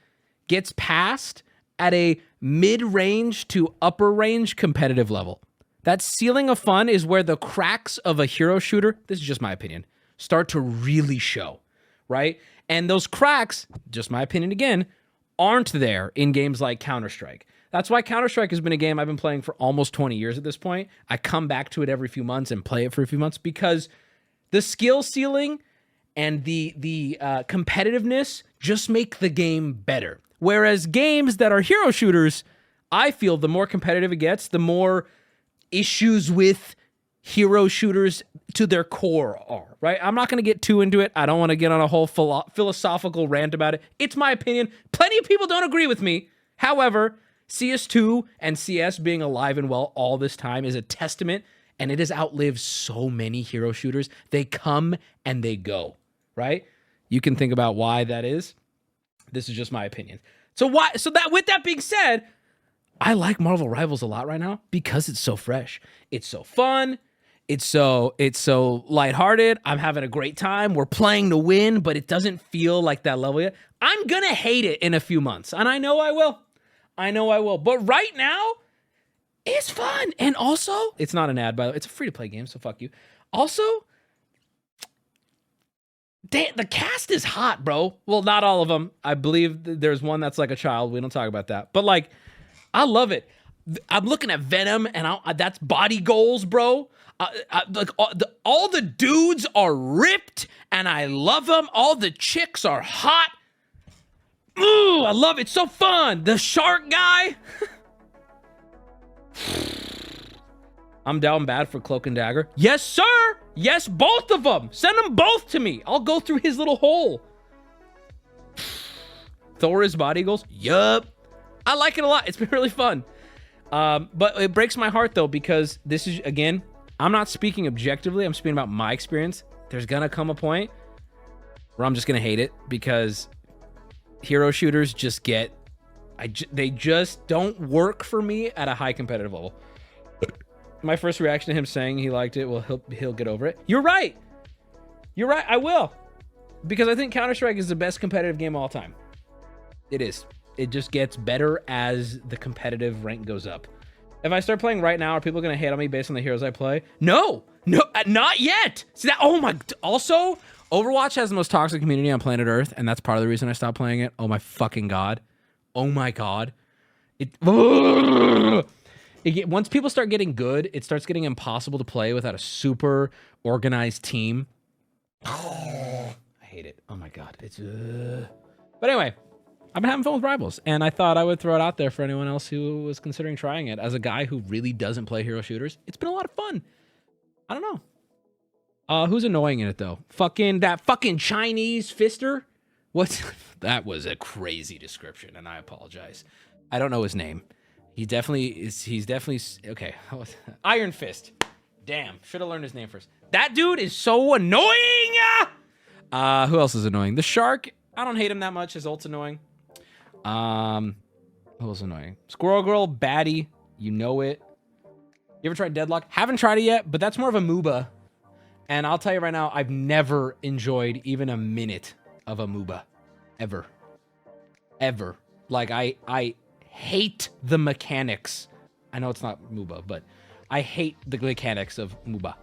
gets passed at a mid-range to upper range competitive level. That ceiling of fun is where the cracks of a hero shooter, this is just my opinion, start to really show, right? And those cracks, just my opinion again, aren't there in games like Counter-Strike. That's why Counter-Strike has been a game I've been playing for almost 20 years at this point. I come back to it every few months and play it for a few months because the skill ceiling and the competitiveness just make the game better. Whereas games that are hero shooters, I feel the more competitive it gets, the more issues with hero shooters to their core are, right? I'm not going to get too into it. I don't want to get on a whole philosophical rant about it. It's my opinion. Plenty of people don't agree with me. However, CS2 and CS being alive and well all this time is a testament, and it has outlived so many hero shooters. They come and they go, right? You can think about why that is. This is just my opinion. So with that being said, I like Marvel Rivals a lot right now because it's so fresh. It's so fun. It's so lighthearted. I'm having a great time. We're playing to win, but it doesn't feel like that level yet. I'm gonna hate it in a few months, and I know I will. But right now, it's fun. And also, it's not an ad, by the way. It's a free-to-play game, so fuck you. Also, the cast is hot, bro. Well, not all of them. I believe there's one that's like a child. We don't talk about that. But, like, I love it. I'm looking at Venom, and that's body goals, bro. Like all the dudes are ripped, and I love them. All the chicks are hot. Ooh, I love it. It's so fun. The shark guy. I'm down bad for Cloak and Dagger. Yes, sir. Yes, both of them. Send them both to me. I'll go through his little hole. Thor is body goals. Yup. I like it a lot. It's been really fun. But it breaks my heart, though, because this is, again, I'm not speaking objectively. I'm speaking about my experience. There's going to come a point where I'm just going to hate it because hero shooters just they just don't work for me at a high competitive level. My first reaction to him saying he liked it, well, he'll get over it. You're right. I will. Because I think Counter-Strike is the best competitive game of all time. It is. It just gets better as the competitive rank goes up. If I start playing right now, are people going to hate on me based on the heroes I play? No, not yet. See that? Oh my. Also, Overwatch has the most toxic community on planet Earth, and that's part of the reason I stopped playing it. Oh my fucking god. Oh my god. Once people start getting good, it starts getting impossible to play without a super organized team. I hate it. Oh my god. But anyway, I've been having fun with Rivals, and I thought I would throw it out there for anyone else who was considering trying it. As a guy who really doesn't play hero shooters, it's been a lot of fun. I don't know. Who's annoying in it, though? That fucking Chinese fister? That was a crazy description, and I apologize. I don't know his name. He's definitely, okay. Iron Fist. Damn, should have learned his name first. That dude is so annoying! Who else is annoying? The Shark I don't hate him that much. His ult's annoying. What was annoying? Squirrel Girl, baddie. You know it. You ever tried Deadlock? Haven't tried it yet, but that's more of a MOOBA. And I'll tell you right now, I've never enjoyed even a minute of a MOOBA. Ever. Ever. Like, I hate the mechanics. I know it's not MOOBA, but I hate the mechanics of MOBA.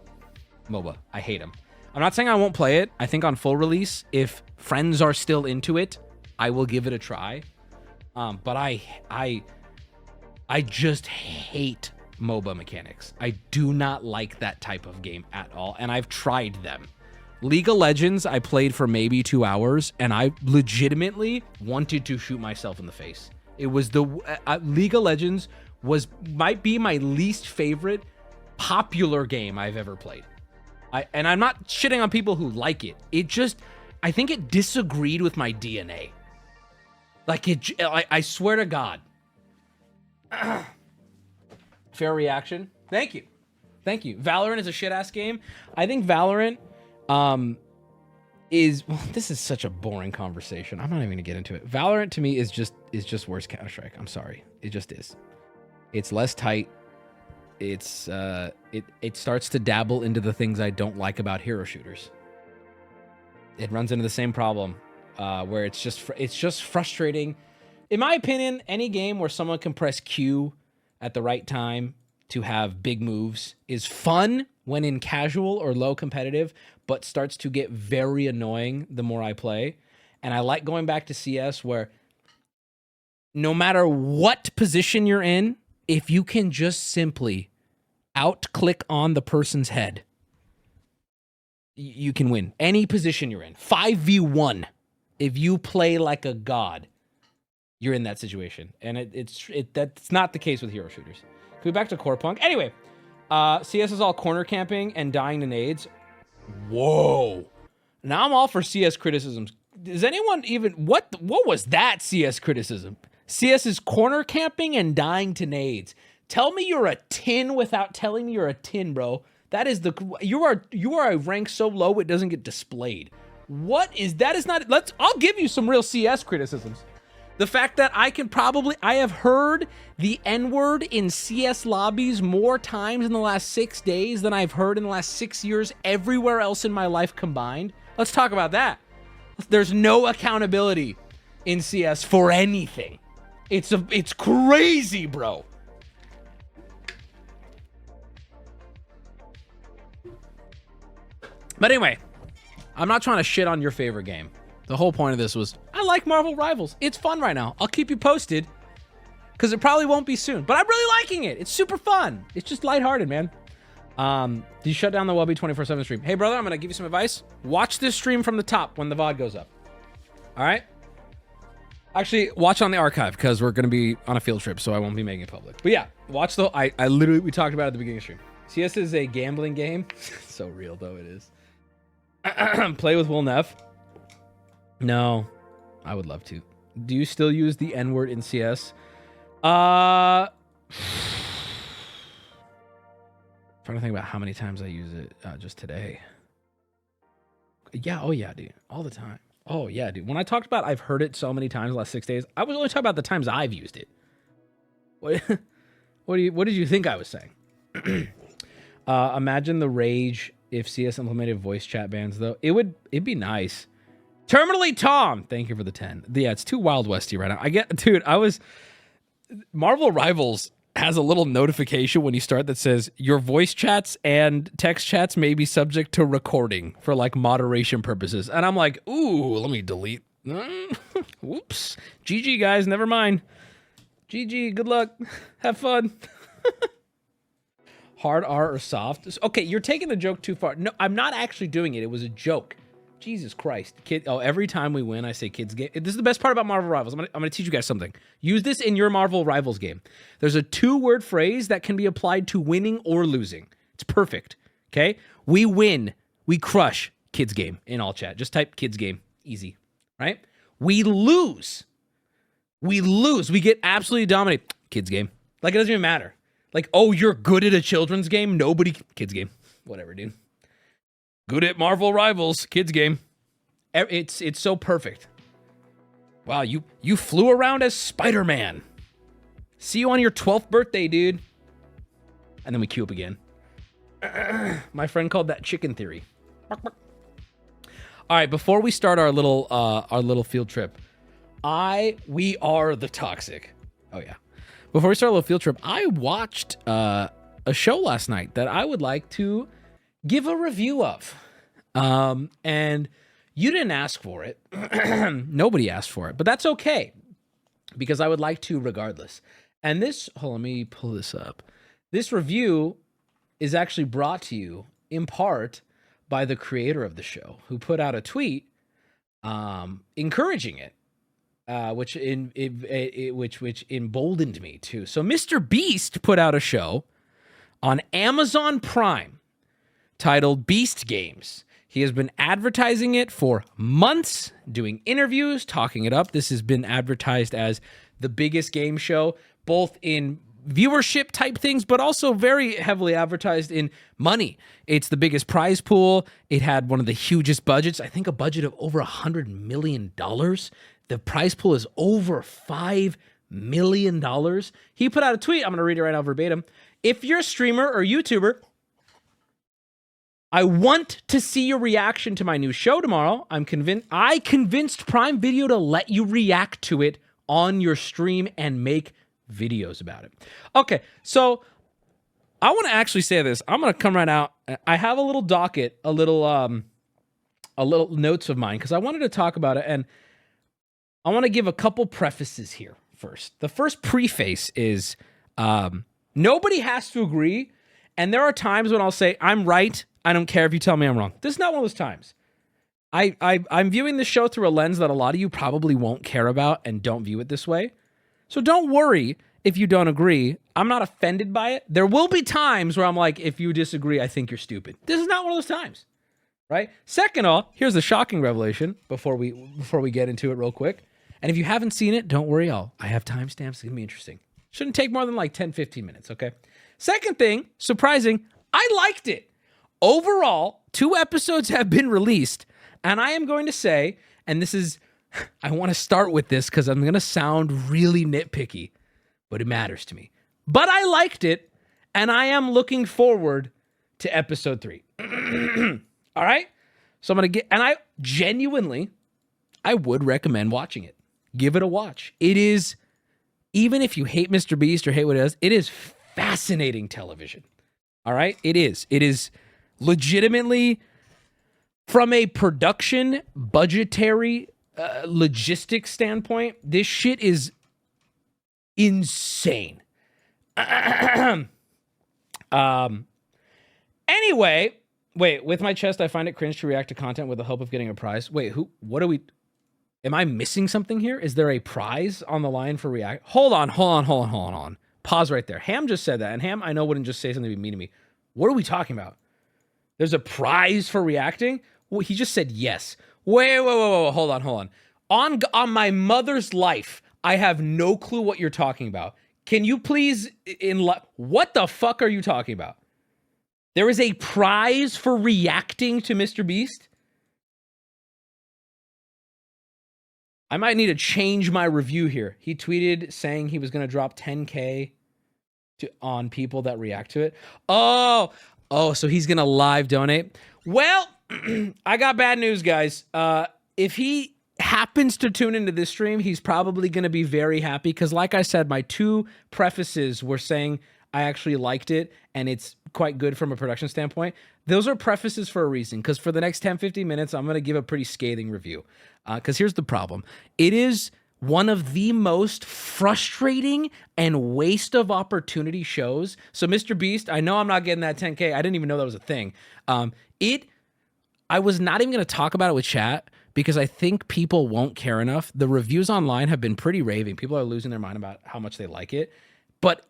I hate them. I'm not saying I won't play it. I think on full release, if friends are still into it, I will give it a try. But I just hate MOBA mechanics. I do not like that type of game at all, and I've tried them. League of Legends, I played for maybe 2 hours, and I legitimately wanted to shoot myself in the face. It was the League of Legends might be my least favorite popular game I've ever played. And I'm not shitting on people who like it. I think it disagreed with my DNA. Like, I swear to God. Fair reaction. Thank you. Thank you. Valorant is a shit-ass game. I think Valorant is... Well, this is such a boring conversation. I'm not even going to get into it. Valorant, to me, is just worse Counter-Strike. I'm sorry. It just is. It's less tight. It's it starts to dabble into the things I don't like about hero shooters. It runs into the same problem where it's just frustrating. In my opinion, any game where someone can press Q at the right time to have big moves is fun when in casual or low competitive, but starts to get very annoying the more I play. And I like going back to CS where no matter what position you're in, if you can just simply out-click on the person's head, you can win. Any position you're in. 5v1. If you play like a god, you're in that situation. And that's not the case with hero shooters. Can we back to Core Punk? Anyway, CS is all corner camping and dying to nades. Whoa. Now I'm all for CS criticisms. Does anyone even... What was that CS criticism? CS is corner camping and dying to nades. Tell me you're a 10 without telling me you're a 10, bro. That is you are a rank so low it doesn't get displayed. That is not... I'll give you some real CS criticisms. The fact that I have heard the N-word in CS lobbies more times in the last 6 days than I've heard in the last 6 years everywhere else in my life combined. Let's talk about that. There's no accountability in CS for anything. It's crazy, bro. But anyway, I'm not trying to shit on your favorite game. The whole point of this was, I like Marvel Rivals. It's fun right now. I'll keep you posted, because it probably won't be soon. But I'm really liking it. It's super fun. It's just lighthearted, man. Do you shut down the Wubby 24/7 stream? Hey, brother, I'm going to give you some advice. Watch this stream from the top when the VOD goes up. All right? Actually, watch on the archive, because we're going to be on a field trip, so I won't be making it public. But yeah, watch we talked about it at the beginning of the stream. CS is a gambling game. So real, though, it is. Play with Will Neff. No, I would love to. Do you still use the N-word in CS? Trying to think about how many times I use it just today. Yeah, oh yeah, dude. All the time. Oh yeah, dude. When I talked about I've heard it so many times the last 6 days, I was only talking about the times I've used it. What did you think I was saying? Imagine the rage if CS implemented voice chat bans, though. It'd be nice. Terminally Tom, thank you for the 10. Yeah, it's too Wild Westy right now. Marvel Rivals has a little notification when you start that says your voice chats and text chats may be subject to recording for like moderation purposes. And I'm like, ooh, let me delete. Whoops. GG, guys, never mind. GG, good luck. Have fun. Hard R or soft? Okay, you're taking the joke too far. No, I'm not actually doing it. It was a joke. Jesus Christ. Every time we win, I say kids game. This is the best part about Marvel Rivals. I'm gonna teach you guys something. Use this in your Marvel Rivals game. There's a 2-word phrase that can be applied to winning or losing. It's perfect. Okay? We win. We crush kids game in all chat. Just type kids game. Easy. Right? We lose. We get absolutely dominated. Kids game. Like, it doesn't even matter. Like, oh, you're good at a children's game? Kids game. Whatever, dude. Good at Marvel Rivals, kids game. It's so perfect. Wow, you flew around as Spider-Man. See you on your 12th birthday, dude. And then we queue up again. My friend called that chicken theory. All right, before we start our little field trip, we are the toxic. Oh yeah. Before we start a little field trip, I watched a show last night that I would like to give a review of. And you didn't ask for it. Nobody asked for it, but that's okay because I would like to regardless. And this, hold on, let me pull this up. This review is actually brought to you in part by the creator of the show, who put out a tweet encouraging it, which emboldened me too. So Mr. Beast put out a show on Amazon Prime titled Beast Games. He has been advertising it for months, doing interviews, talking it up. This has been advertised as the biggest game show, both in viewership type things, but also very heavily advertised in money. It's the biggest prize pool. It had one of the hugest budgets. I think a budget of over $100 million. The prize pool is over $5 million. He put out a tweet. I'm going to read it right now verbatim. If you're a streamer or YouTuber, I want to see your reaction to my new show tomorrow. I convinced Prime Video to let you react to it on your stream and make videos about it. Okay, so I want to actually say this. I'm going to come right out. I have a little docket, a little notes of mine because I wanted to talk about it, and I want to give a couple prefaces here first. The first preface is nobody has to agree, and there are times when I'll say I'm right. I don't care if you tell me I'm wrong. This is not one of those times. I'm viewing this show through a lens that a lot of you probably won't care about and don't view it this way. So don't worry if you don't agree. I'm not offended by it. There will be times where I'm like, if you disagree, I think you're stupid. This is not one of those times, right? Second off, here's a shocking revelation before we get into it real quick. And if you haven't seen it, don't worry. I have timestamps. It's going to be interesting. Shouldn't take more than like 10, 15 minutes, okay? Second thing, surprising, I liked it. Overall, 2 episodes have been released, and I am going to say, and this is, I want to start with this because I'm going to sound really nitpicky, but it matters to me. But I liked it, and I am looking forward to episode 3. All right? So I'm going to and I genuinely, I would recommend watching it. Give it a watch. It is, even if you hate Mr. Beast or hate what it is fascinating television. All right? It is legitimately, from a production, budgetary, logistics standpoint, this shit is insane. Anyway, wait, with my chest, I find it cringe to react to content with the hope of getting a prize. Wait, am I missing something here? Is there a prize on the line for react? Hold on. Pause right there. Ham just said that, and Ham, I know, wouldn't just say something to be mean to me. What are we talking about? There's a prize for reacting? Well, he just said yes. Wait, hold on. On my mother's life, I have no clue what you're talking about. Can you please, what the fuck are you talking about? There is a prize for reacting to Mr. Beast? I might need to change my review here. He tweeted saying he was going to drop 10K on people that react to it. Oh, so he's going to live donate. Well, I got bad news, guys. If he happens to tune into this stream, he's probably going to be very happy because, like I said, my 2 prefaces were saying I actually liked it and it's quite good from a production standpoint. Those are prefaces for a reason, because for the next 10, 15 minutes, I'm going to give a pretty scathing review. Because here's the problem. It is one of the most frustrating and waste of opportunity shows. So Mr. Beast, I know I'm not getting that 10K. I didn't even know that was a thing. I was not even going to talk about it with chat because I think people won't care enough. The reviews online have been pretty raving. People are losing their mind about how much they like it. But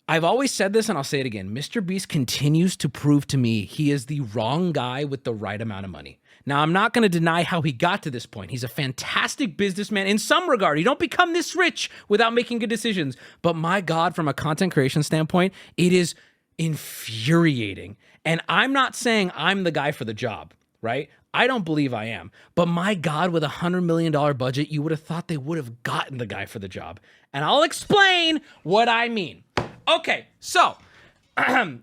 I've always said this and I'll say it again. Mr. Beast continues to prove to me he is the wrong guy with the right amount of money. Now, I'm not going to deny how he got to this point. He's a fantastic businessman in some regard. You don't become this rich without making good decisions. But my God, from a content creation standpoint, it is infuriating. And I'm not saying I'm the guy for the job, right? I don't believe I am. But my God, with $100 million budget, you would have thought they would have gotten the guy for the job. And I'll explain what I mean. Okay, so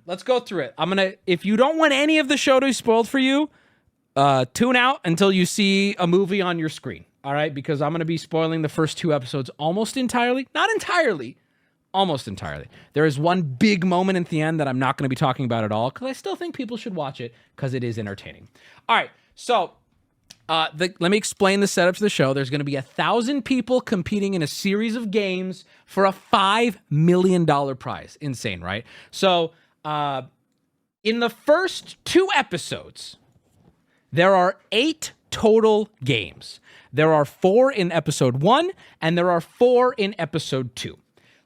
let's go through it. If you don't want any of the show to be spoiled for you, tune out until you see a movie on your screen. All right, because I'm going to be spoiling the first 2 episodes almost entirely. Not entirely. Almost entirely. There is one big moment at the end that I'm not going to be talking about at all because I still think people should watch it because it is entertaining. All right, so let me explain the setup to the show. There's going to be 1,000 people competing in a series of games for a $5 million prize. Insane, right? So in the first 2 episodes, there are 8 total games. There are 4 in episode 1, and there are 4 in episode 2.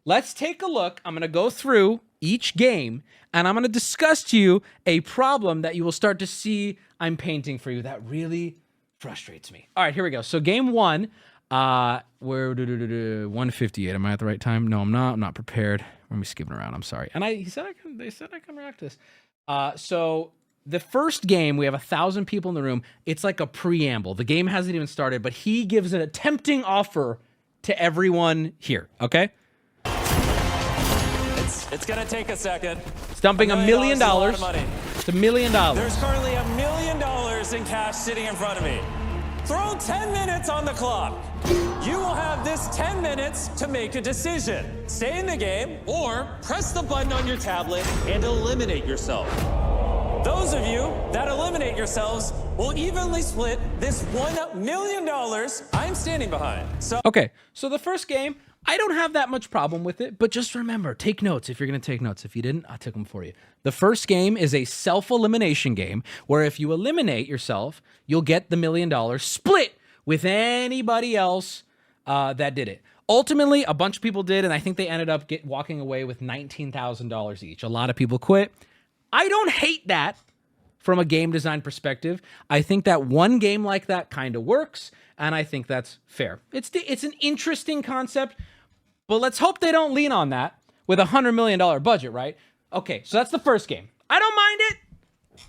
Let's take a look. I'm going to go through each game, and I'm going to discuss to you a problem that you will start to see I'm painting for you that really frustrates me. All right, here we go. So game 1, 158. Am I at the right time? No, I'm not. I'm not prepared. Let me skipping around. I'm sorry. And they said I can react to this. So the first game, we have 1,000 people in the room. It's like a preamble. The game hasn't even started, but he gives a tempting offer to everyone here, okay? It's gonna take a second. It's dumping $1 million. It's a lot of money. It's $1 million. There's currently $1 million in cash sitting in front of me. Throw 10 minutes on the clock. You will have this 10 minutes to make a decision. Stay in the game or press the button on your tablet and eliminate yourself. Those of you that eliminate yourselves will evenly split this $1 million I'm standing behind. Okay, so the first game, I don't have that much problem with it, but just remember, take notes if you're going to take notes. If you didn't, I took them for you. The first game is a self-elimination game where if you eliminate yourself, you'll get the $1 million split with anybody else that did it. Ultimately, a bunch of people did, and I think they ended up walking away with $19,000 each. A lot of people quit. I don't hate that from a game design perspective. I think that one game like that kind of works, and I think that's fair. It's an interesting concept, but let's hope they don't lean on that with a $100 million budget, right? Okay, so that's the first game. I don't mind it.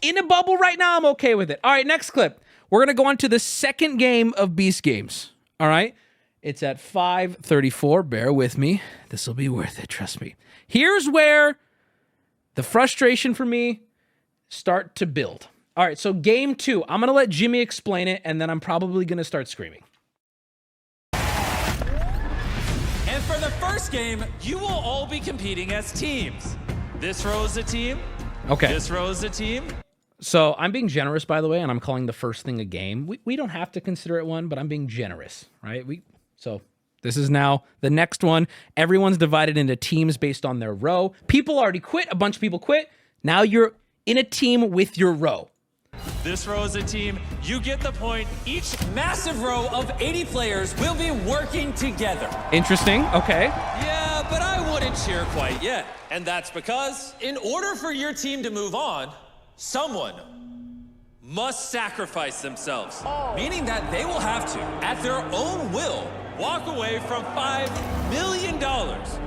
In a bubble right now, I'm okay with it. All right, next clip. We're going to go on to the second game of Beast Games, all right? It's at 5:34. Bear with me. This will be worth it, trust me. Here's where the frustration for me start to build. All right, so game 2. I'm going to let Jimmy explain it, and then I'm probably going to start screaming. And for the first game, you will all be competing as teams. This row is a team. Okay. This row is a team. So I'm being generous, by the way, and I'm calling the first thing a game. We don't have to consider it one, but I'm being generous, right? So this is now the next one. Everyone's divided into teams based on their row. People already quit. A bunch of people quit. Now you're in a team with your row. This row is a team. You get the point. Each massive row of 80 players will be working together. Interesting. Okay. Yeah, but I wouldn't cheer quite yet. And that's because in order for your team to move on, someone must sacrifice themselves. Meaning that they will have to, at their own will, walk away from $5 million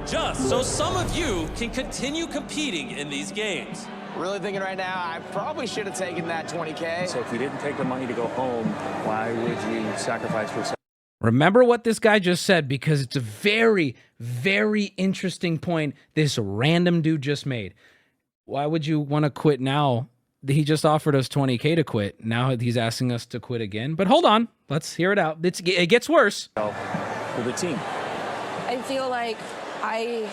just so some of you can continue competing in these games. Really thinking right now, I probably should have taken that 20K. So if you didn't take the money to go home, why would you sacrifice yourself? Remember what this guy just said, because it's a very, very interesting point this random dude just made. Why would you want to quit now? He just offered us 20K to quit. Now he's asking us to quit again. But hold on. Let's hear it out. It gets worse. For the team. I feel like I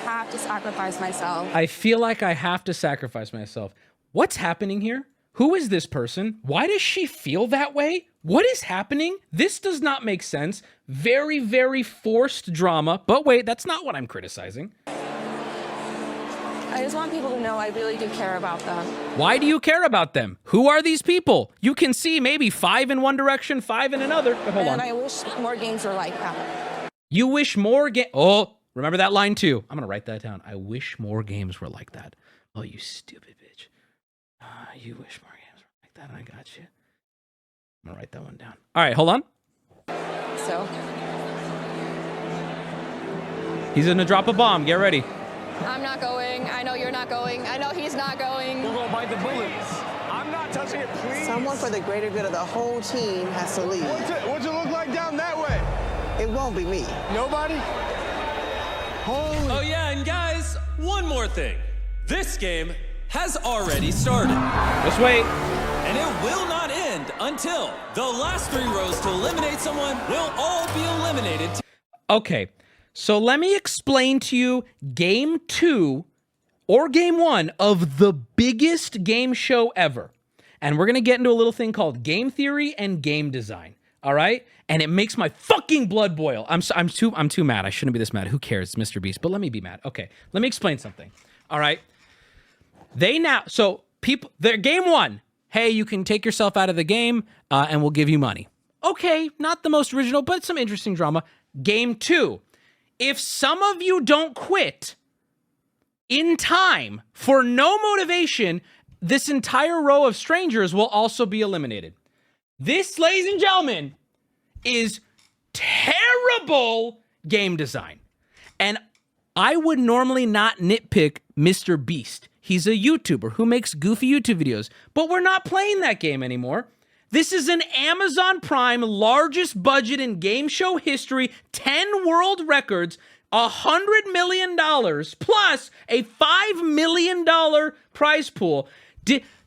have to sacrifice myself. I feel like I have to sacrifice myself. What's happening here? Who is this person? Why does she feel that way? What is happening? This does not make sense. Very, very forced drama. But wait, that's not what I'm criticizing. I just want people to know I really do care about them. Why do you care about them? Who are these people? You can see maybe 5 in one direction, 5 in another. But hold on. I wish more games were like that. You wish more Oh, remember that line too. I'm going to write that down. I wish more games were like that. Oh, you stupid bitch. You wish more games were like that. I got you. I'm going to write that one down. All right, hold on. So? He's going to drop a bomb. Get ready. I'm not going. I know you're not going. I know he's not going. We'll go bite the bullets. I'm not touching it, please. Someone for the greater good of the whole team has to leave. What's it look like down that way? It won't be me. Nobody? Holy. Oh yeah, and guys, one more thing. This game has already started. Just wait. And it will not end until the last 3 rows to eliminate someone will all be eliminated. Okay, so let me explain to you game 2 or game 1 of the biggest game show ever. And we're gonna get into a little thing called game theory and game design. All right? And it makes my fucking blood boil. I'm too mad. I shouldn't be this mad. Who cares? It's Mr. Beast. But let me be mad. Okay, let me explain something. All right? They're game 1. Hey, you can take yourself out of the game and we'll give you money. Okay, not the most original, but some interesting drama. Game 2. If some of you don't quit in time for no motivation, this entire row of strangers will also be eliminated. This, ladies and gentlemen, is terrible game design. And I would normally not nitpick Mr. Beast. He's a YouTuber who makes goofy YouTube videos, but we're not playing that game anymore. This is an Amazon Prime largest budget in game show history, 10 world records, $100 million plus a $5 million prize pool.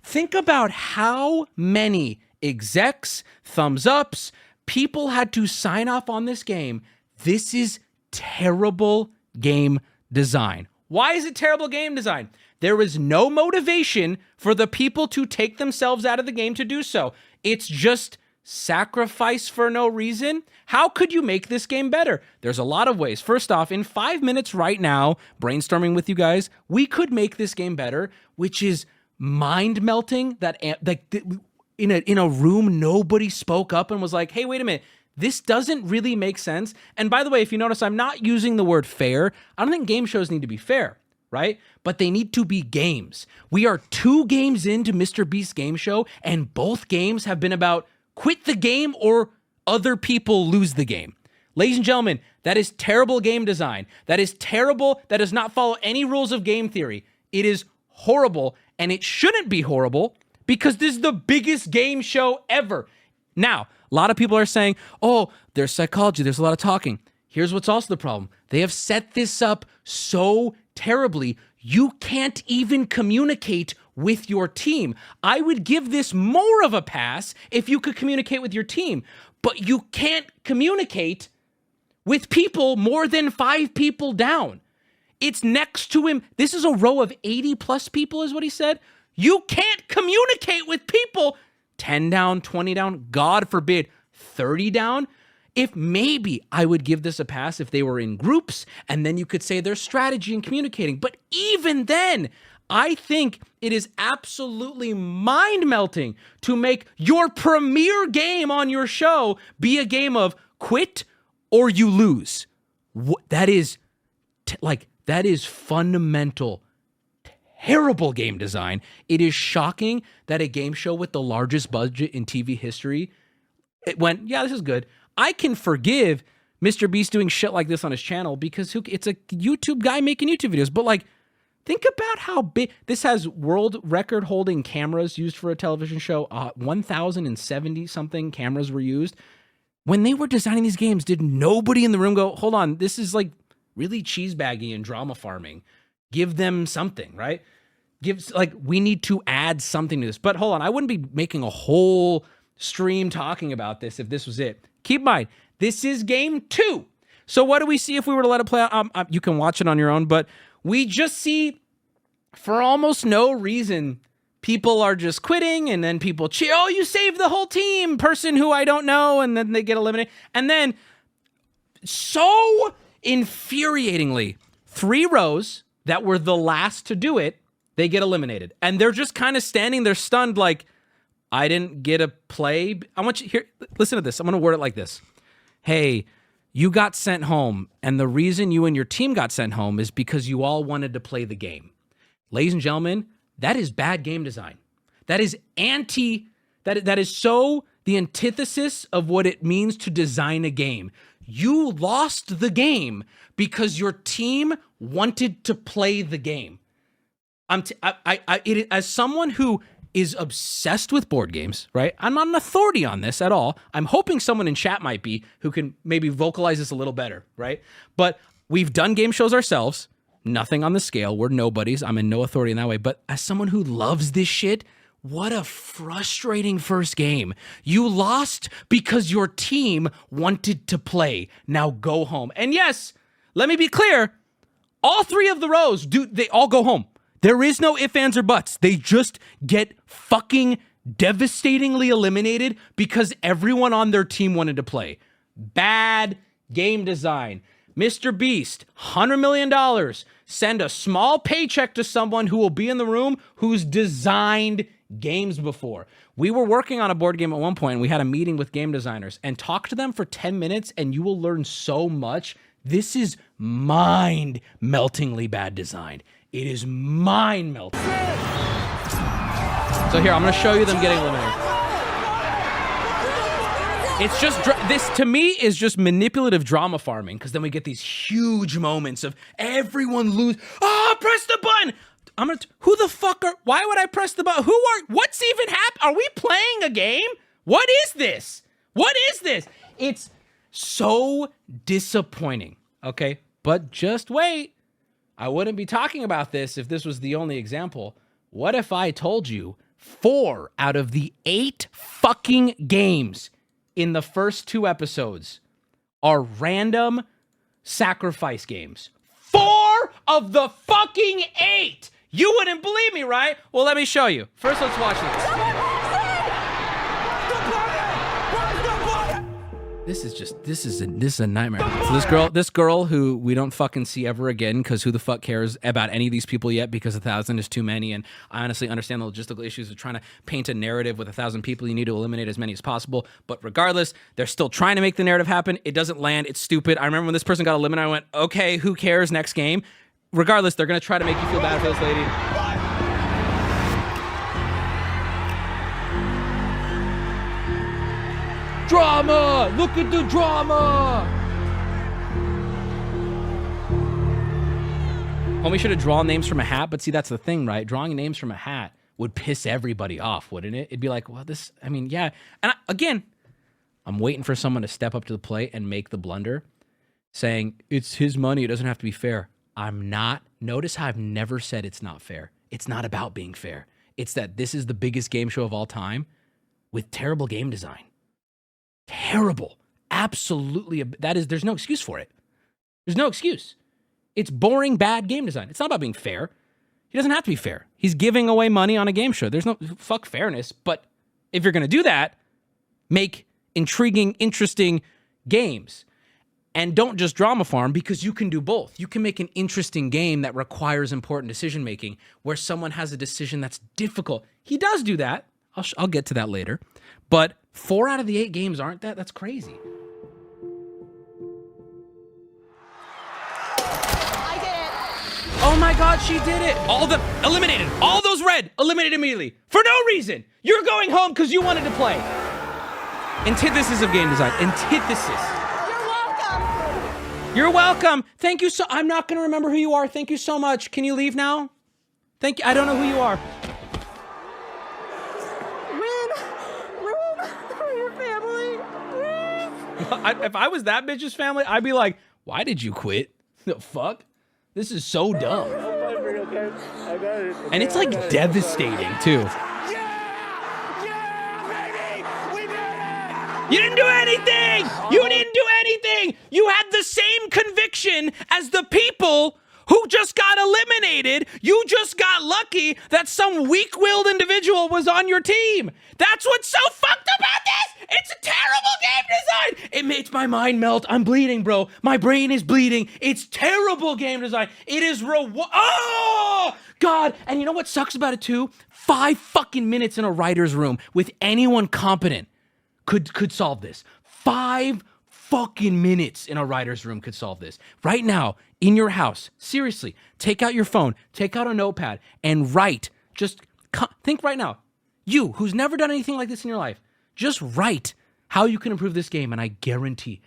Think about how many execs, thumbs ups, people had to sign off on this game. This is terrible game design. Why is it terrible game design? There is no motivation for the people to take themselves out of the game to do so. It's just sacrifice for no reason. How could you make this game better? There's a lot of ways. First off, in 5 minutes right now, brainstorming with you guys, we could make this game better, which is mind melting. In a room, nobody spoke up and was like, hey, wait a minute, this doesn't really make sense. And by the way, if you notice, I'm not using the word fair. I don't think game shows need to be fair, right? But they need to be games. We are 2 games into Mr. Beast's game show, and both games have been about quit the game or other people lose the game. Ladies and gentlemen, that is terrible game design. That is terrible. That does not follow any rules of game theory. It is horrible, and it shouldn't be horrible, because this is the biggest game show ever. Now, a lot of people are saying, oh, there's psychology, there's a lot of talking. Here's what's also the problem. They have set this up so terribly, you can't even communicate with your team. I would give this more of a pass if you could communicate with your team, but you can't communicate with people more than 5 people down. It's next to him. This is a row of 80 plus people is what he said. You can't communicate with people 10 down, 20 down, God forbid, 30 down. If maybe I would give this a pass if they were in groups and then you could say their strategy in communicating. But even then, I think it is absolutely mind-melting to make your premier game on your show be a game of quit or you lose. That is fundamental terrible game design. It is shocking that a game show with the largest budget in TV history, it went, yeah, this is good. I can forgive Mr. Beast doing shit like this on his channel because it's a YouTube guy making YouTube videos. But like, think about how big this has. World record holding cameras used for a television show. 1,070 something cameras were used. When they were designing these games, did nobody in the room go, hold on, this is like really cheesebaggy and drama farming. Give them something, right? We need to add something to this. But hold on, I wouldn't be making a whole stream talking about this if this was it. Keep in mind, this is game 2. So what do we see if we were to let it play out? You can watch it on your own, but we just see, for almost no reason, people are just quitting, and then people cheer, oh, you saved the whole team, person who I don't know, and then they get eliminated. And then, so infuriatingly, 3 rows that were the last to do it, they get eliminated. And they're just kind of standing there stunned like, I didn't get a play. I want you here. Listen to this. I'm going to word it like this. Hey, you got sent home, and the reason you and your team got sent home is because you all wanted to play the game. Ladies and gentlemen, that is bad game design. That is that is so the antithesis of what it means to design a game. You lost the game because your team wanted to play the game. As someone who is obsessed with board games, right? I'm not an authority on this at all. I'm hoping someone in chat might be who can maybe vocalize this a little better, right? But we've done game shows ourselves. Nothing on the scale. We're nobodies. I'm in no authority in that way. But as someone who loves this shit, what a frustrating first game. You lost because your team wanted to play. Now go home. And yes, let me be clear. All three of the rows, they all go home. There is no ifs, ands, or buts. They just get fucking devastatingly eliminated because everyone on their team wanted to play. Bad game design. Mr. Beast, $100 million. Send a small paycheck to someone who will be in the room who's designed games before. We were working on a board game at one point, and we had a meeting with game designers, and talk to them for 10 minutes, and you will learn so much. This is mind-meltingly bad design. It is mind-melting. So here, I'm going to show you them getting eliminated. It's just, this to me is just manipulative drama farming, because then we get these huge moments of everyone lose. Oh, press the button. Who the fuck why would I press the button? What's even happening? Are we playing a game? What is this? What is this? It's so disappointing, okay? But just wait. I wouldn't be talking about this if this was the only example. What if I told you 4 out of the 8 fucking games in the first 2 episodes are random sacrifice games? 4 of the fucking 8! You wouldn't believe me, right? Well, let me show you. First, let's watch this. This is a nightmare. So this girl who we don't fucking see ever again, because who the fuck cares about any of these people yet, because 1,000 is too many, and I honestly understand the logistical issues of trying to paint a narrative with 1,000 people. You need to eliminate as many as possible, but regardless, they're still trying to make the narrative happen. It doesn't land. It's stupid. I remember when this person got eliminated, I went, okay, who cares? Next game. Regardless, they're going to try to make you feel bad for this lady. Drama! Look at the drama! Homie should have drawn names from a hat, but see, that's the thing, right? Drawing names from a hat would piss everybody off, wouldn't it? It'd be like, well, yeah. And again, I'm waiting for someone to step up to the plate and make the blunder, saying, it's his money, it doesn't have to be fair. I'm not. Notice how I've never said it's not fair. It's not about being fair. It's that this is the biggest game show of all time with terrible game design. Terrible. Absolutely. There's no excuse for it. There's no excuse. It's boring, bad game design. It's not about being fair. He doesn't have to be fair. He's giving away money on a game show. There's no fuck fairness. But if you're going to do that, make intriguing, interesting games. And don't just drama farm, because you can do both. You can make an interesting game that requires important decision making where someone has a decision that's difficult. He does do that. I'll get to that later. But 4 out of the 8 games aren't that? That's crazy. I did it. Oh my God, she did it. Eliminated. All those red, eliminated immediately. For no reason. You're going home because you wanted to play. Antithesis of game design. Antithesis. You're welcome. Thank you so. I'm not going to remember who you are. Thank you so much. Can you leave now? Thank you. I don't know who you are. For your family. If I was that bitch's family, I'd be like, why did you quit? The fuck? This is so dumb. And it's like devastating too. You didn't do anything! You didn't do anything! You had the same conviction as the people who just got eliminated. You just got lucky that some weak-willed individual was on your team. That's what's so fucked about this! It's a terrible game design! It makes my mind melt. I'm bleeding, bro. My brain is bleeding. It's terrible game design. It is oh! God! And you know what sucks about it too? 5 fucking minutes in a writer's room with anyone competent could solve this. 5 fucking minutes in a writer's room could solve this. Right now, in your house, seriously, take out your phone, take out a notepad, and write. Just think right now. You, who's never done anything like this in your life, just write how you can improve this game, and I guarantee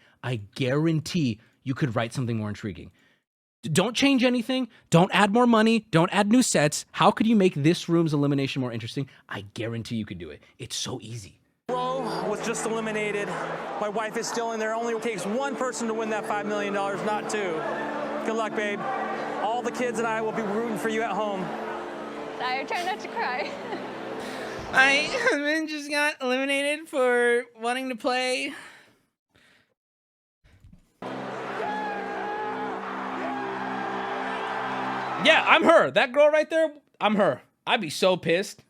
you could write something more intriguing. Don't change anything. Don't add more money. Don't add new sets. How could you make this room's elimination more interesting? I guarantee you could do it. It's so easy. Bro was just eliminated. My wife is still in there. It only takes one person to win that $5 million, not two. Good luck, babe. All the kids and I will be rooting for you at home. I try not to cry. My husband just got eliminated for wanting to play. Yeah, I'm her. That girl right there, I'm her. I'd be so pissed.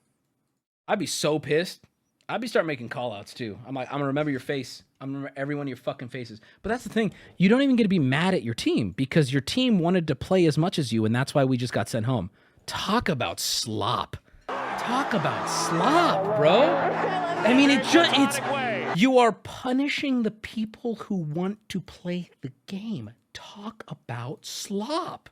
I'd be so pissed. I'd be start making call outs too. I'm like, I'm gonna remember your face. I'm gonna remember every one of your fucking faces. But that's the thing. You don't even get to be mad at your team because your team wanted to play as much as you, and that's why we just got sent home. Talk about slop. Talk about slop, bro. I mean, you are punishing the people who want to play the game. Talk about slop.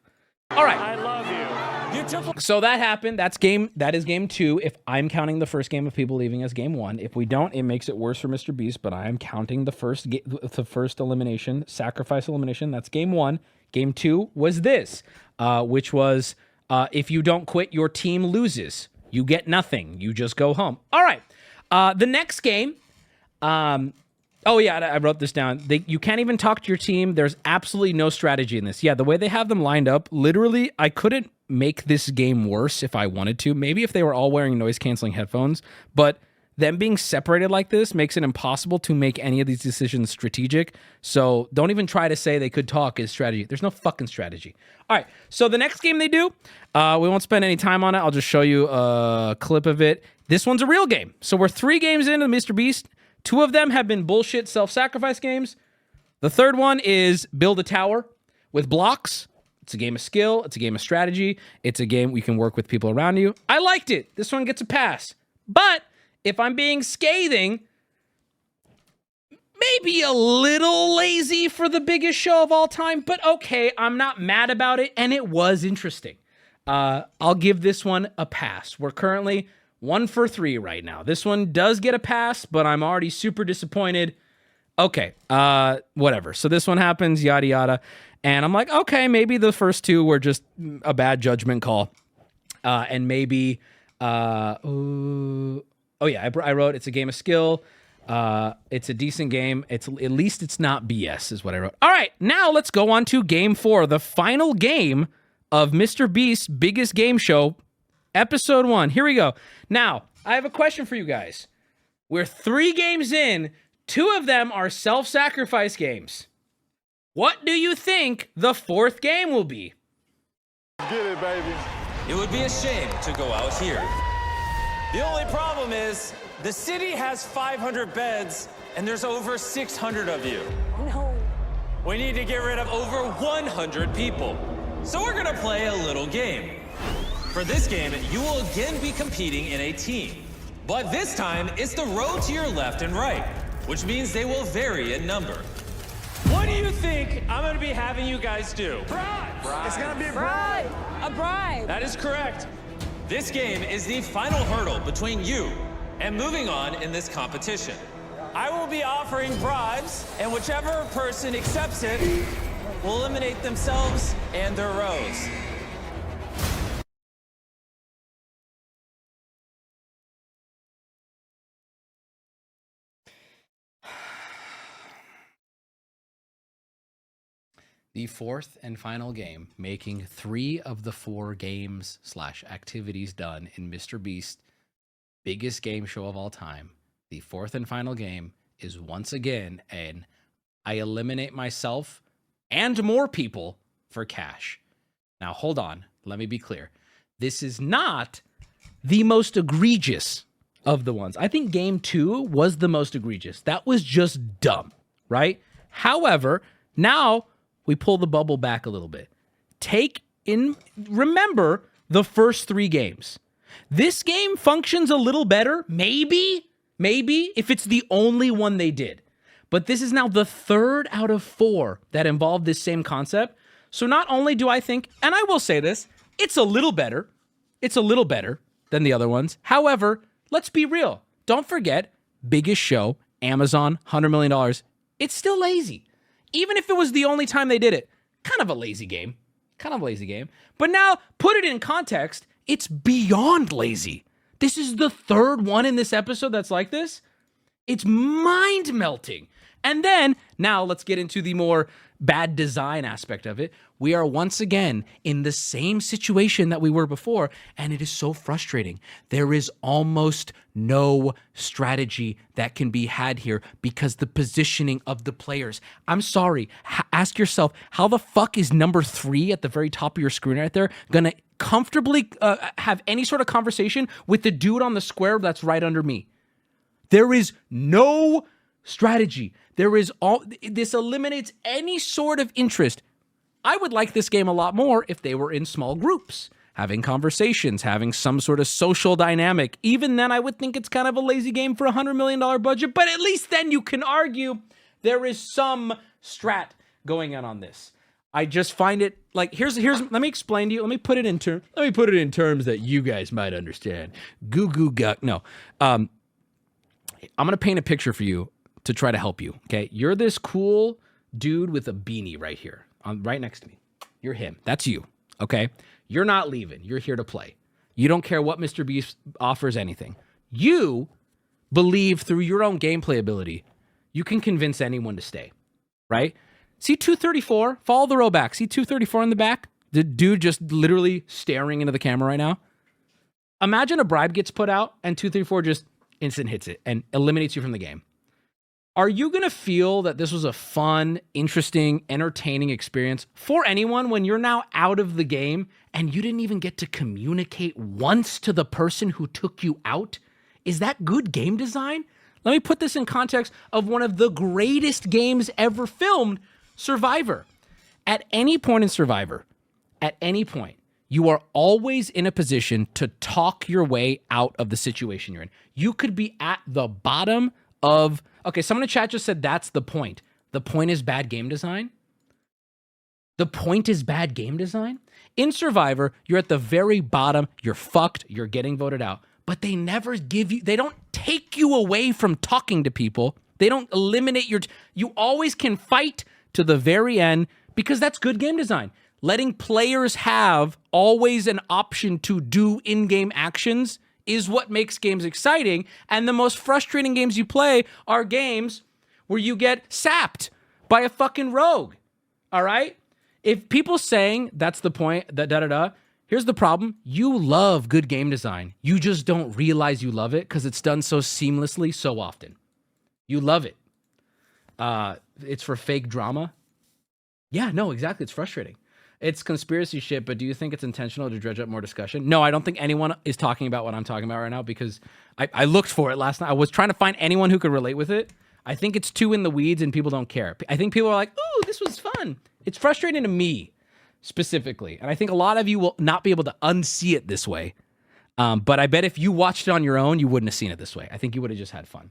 All right. I love you. So that happened. That is game 2. If I'm counting the first game of people leaving as game 1. If we don't, it makes it worse for Mr. Beast, but I am counting the first elimination, sacrifice elimination. That's game 1. Game 2 was this, which was if you don't quit, your team loses. You get nothing. You just go home. All right. The next game, oh yeah, I wrote this down. You can't even talk to your team. There's absolutely no strategy in this. Yeah, the way they have them lined up, literally, I couldn't make this game worse if I wanted to. Maybe if they were all wearing noise-canceling headphones, but them being separated like this makes it impossible to make any of these decisions strategic. So don't even try to say they could talk as strategy. There's no fucking strategy. All right, so the next game they do, we won't spend any time on it. I'll just show you a clip of it. This one's a real game. So we're 3 games into Mr. Beast. 2 of them have been bullshit self-sacrifice games. The third one is build a tower with blocks. It's a game of skill. It's a game of strategy. It's a game we can work with people around you. I liked it. This one gets a pass. But if I'm being scathing, maybe a little lazy for the biggest show of all time, but okay, I'm not mad about it, and it was interesting. I'll give this one a pass. We're currently 1 for 3 right now. This one does get a pass, but I'm already super disappointed. Okay, whatever. So this one happens, yada, yada. And I'm like, okay, maybe the first 2 were just a bad judgment call. And maybe, oh yeah, I wrote it's a game of skill. It's a decent game. At least it's not BS is what I wrote. All right, now let's go on to game 4, the final game of Mr. Beast's biggest game show, episode 1. Here we go. Now, I have a question for you guys. We're 3 games in. 2 of them are self-sacrifice games. What do you think the 4th game will be? Get it, baby. It would be a shame to go out here. The only problem is the city has 500 beds and there's over 600 of you. No. We need to get rid of over 100 people. So we're gonna play a little game. For this game, you will again be competing in a team. But this time, it's the row to your left and right, which means they will vary in number. What do you think I'm gonna be having you guys do? Bribe. It's gonna be a Bribe. A bribe. That is correct. This game is the final hurdle between you and moving on in this competition. I will be offering bribes, and whichever person accepts it will eliminate themselves and their rows. The 4th and final game, making 3 of the 4 games / activities done in Mr. Beast's biggest game show of all time. The 4th and final game is once again an I eliminate myself and more people for cash. Now, hold on. Let me be clear. This is not the most egregious of the ones. I think game 2 was the most egregious. That was just dumb, right? However, now we pull the bubble back a little bit. Remember the first 3 games. This game functions a little better, maybe, if it's the only one they did. But this is now the 3rd out of 4 that involved this same concept. So not only do I think, and I will say this, it's a little better than the other ones. However, let's be real. Don't forget, biggest show, Amazon, $100 million. It's still lazy. Even if it was the only time they did it, kind of a lazy game. kind of lazy game. But now, put it in context, it's beyond lazy. This is the third one in this episode that's like this. It's mind-melting. And then, now let's get into the more bad design aspect of it. We are once again in the same situation that we were before, and it is so frustrating. There is almost no strategy that can be had here because the positioning of the players. I'm sorry, ask yourself, how the fuck is number 3 at the very top of your screen right there gonna comfortably have any sort of conversation with the dude on the square that's right under me? There is no strategy. This eliminates any sort of interest. I would like this game a lot more if they were in small groups, having conversations, having some sort of social dynamic. Even then, I would think it's kind of a lazy game for a $100 million budget, but at least then you can argue there is some strat going on this. I just find it like, here's let me explain to you. Let me put it in terms that you guys might understand. Goo goo guck. No. I'm going to paint a picture for you to try to help you, okay? You're this cool dude with a beanie right here, right next to me. You're him. That's you, okay? You're not leaving. You're here to play. You don't care what Mr. Beast offers anything. You believe through your own gameplay ability, you can convince anyone to stay, right? See 234? Follow the row back. See 234 in the back? The dude just literally staring into the camera right now. Imagine a bribe gets put out and 234 just instant hits it and eliminates you from the game. Are you going to feel that this was a fun, interesting, entertaining experience for anyone when you're now out of the game and you didn't even get to communicate once to the person who took you out? Is that good game design? Let me put this in context of one of the greatest games ever filmed, Survivor. At any point in Survivor, at any point, you are always in a position to talk your way out of the situation you're in. You could be at the bottom of... Okay, someone in chat just said that's the point. The point is bad game design? The point is bad game design? In Survivor, you're at the very bottom. You're fucked. You're getting voted out. But they never give you... They don't take you away from talking to people. They don't eliminate your... You always can fight to the very end because that's good game design. Letting players have always an option to do in-game actions is what makes games exciting. And the most frustrating games you play are games where you get sapped by a fucking rogue. All right? If people saying that's the point, here's the problem. You love good game design. You just don't realize you love it because it's done so seamlessly so often. You love it. It's for fake drama. Yeah, no, exactly. It's frustrating. It's conspiracy shit, but do you think it's intentional to dredge up more discussion? No, I don't think anyone is talking about what I'm talking about right now because I looked for it last night. I was trying to find anyone who could relate with it. I think it's too in the weeds and people don't care. I think people are like, ooh, this was fun. It's frustrating to me specifically. And I think a lot of you will not be able to unsee it this way. But I bet if you watched it on your own, you wouldn't have seen it this way. I think you would have just had fun.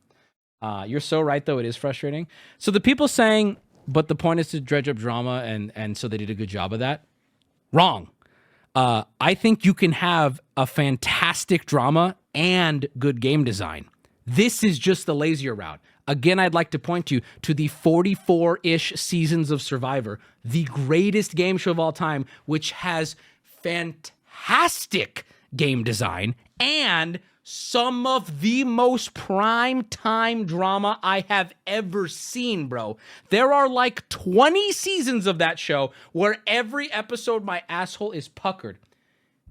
You're so right, though. It is frustrating. So the people saying... But the point is to dredge up drama, and so they did a good job of that. Wrong. I think you can have a fantastic drama and good game design. This is just the lazier route. Again, I'd like to point you to the 44-ish seasons of Survivor, the greatest game show of all time, which has fantastic game design and some of the most prime time drama I have ever seen, bro. There are like 20 seasons of that show where every episode my asshole is puckered.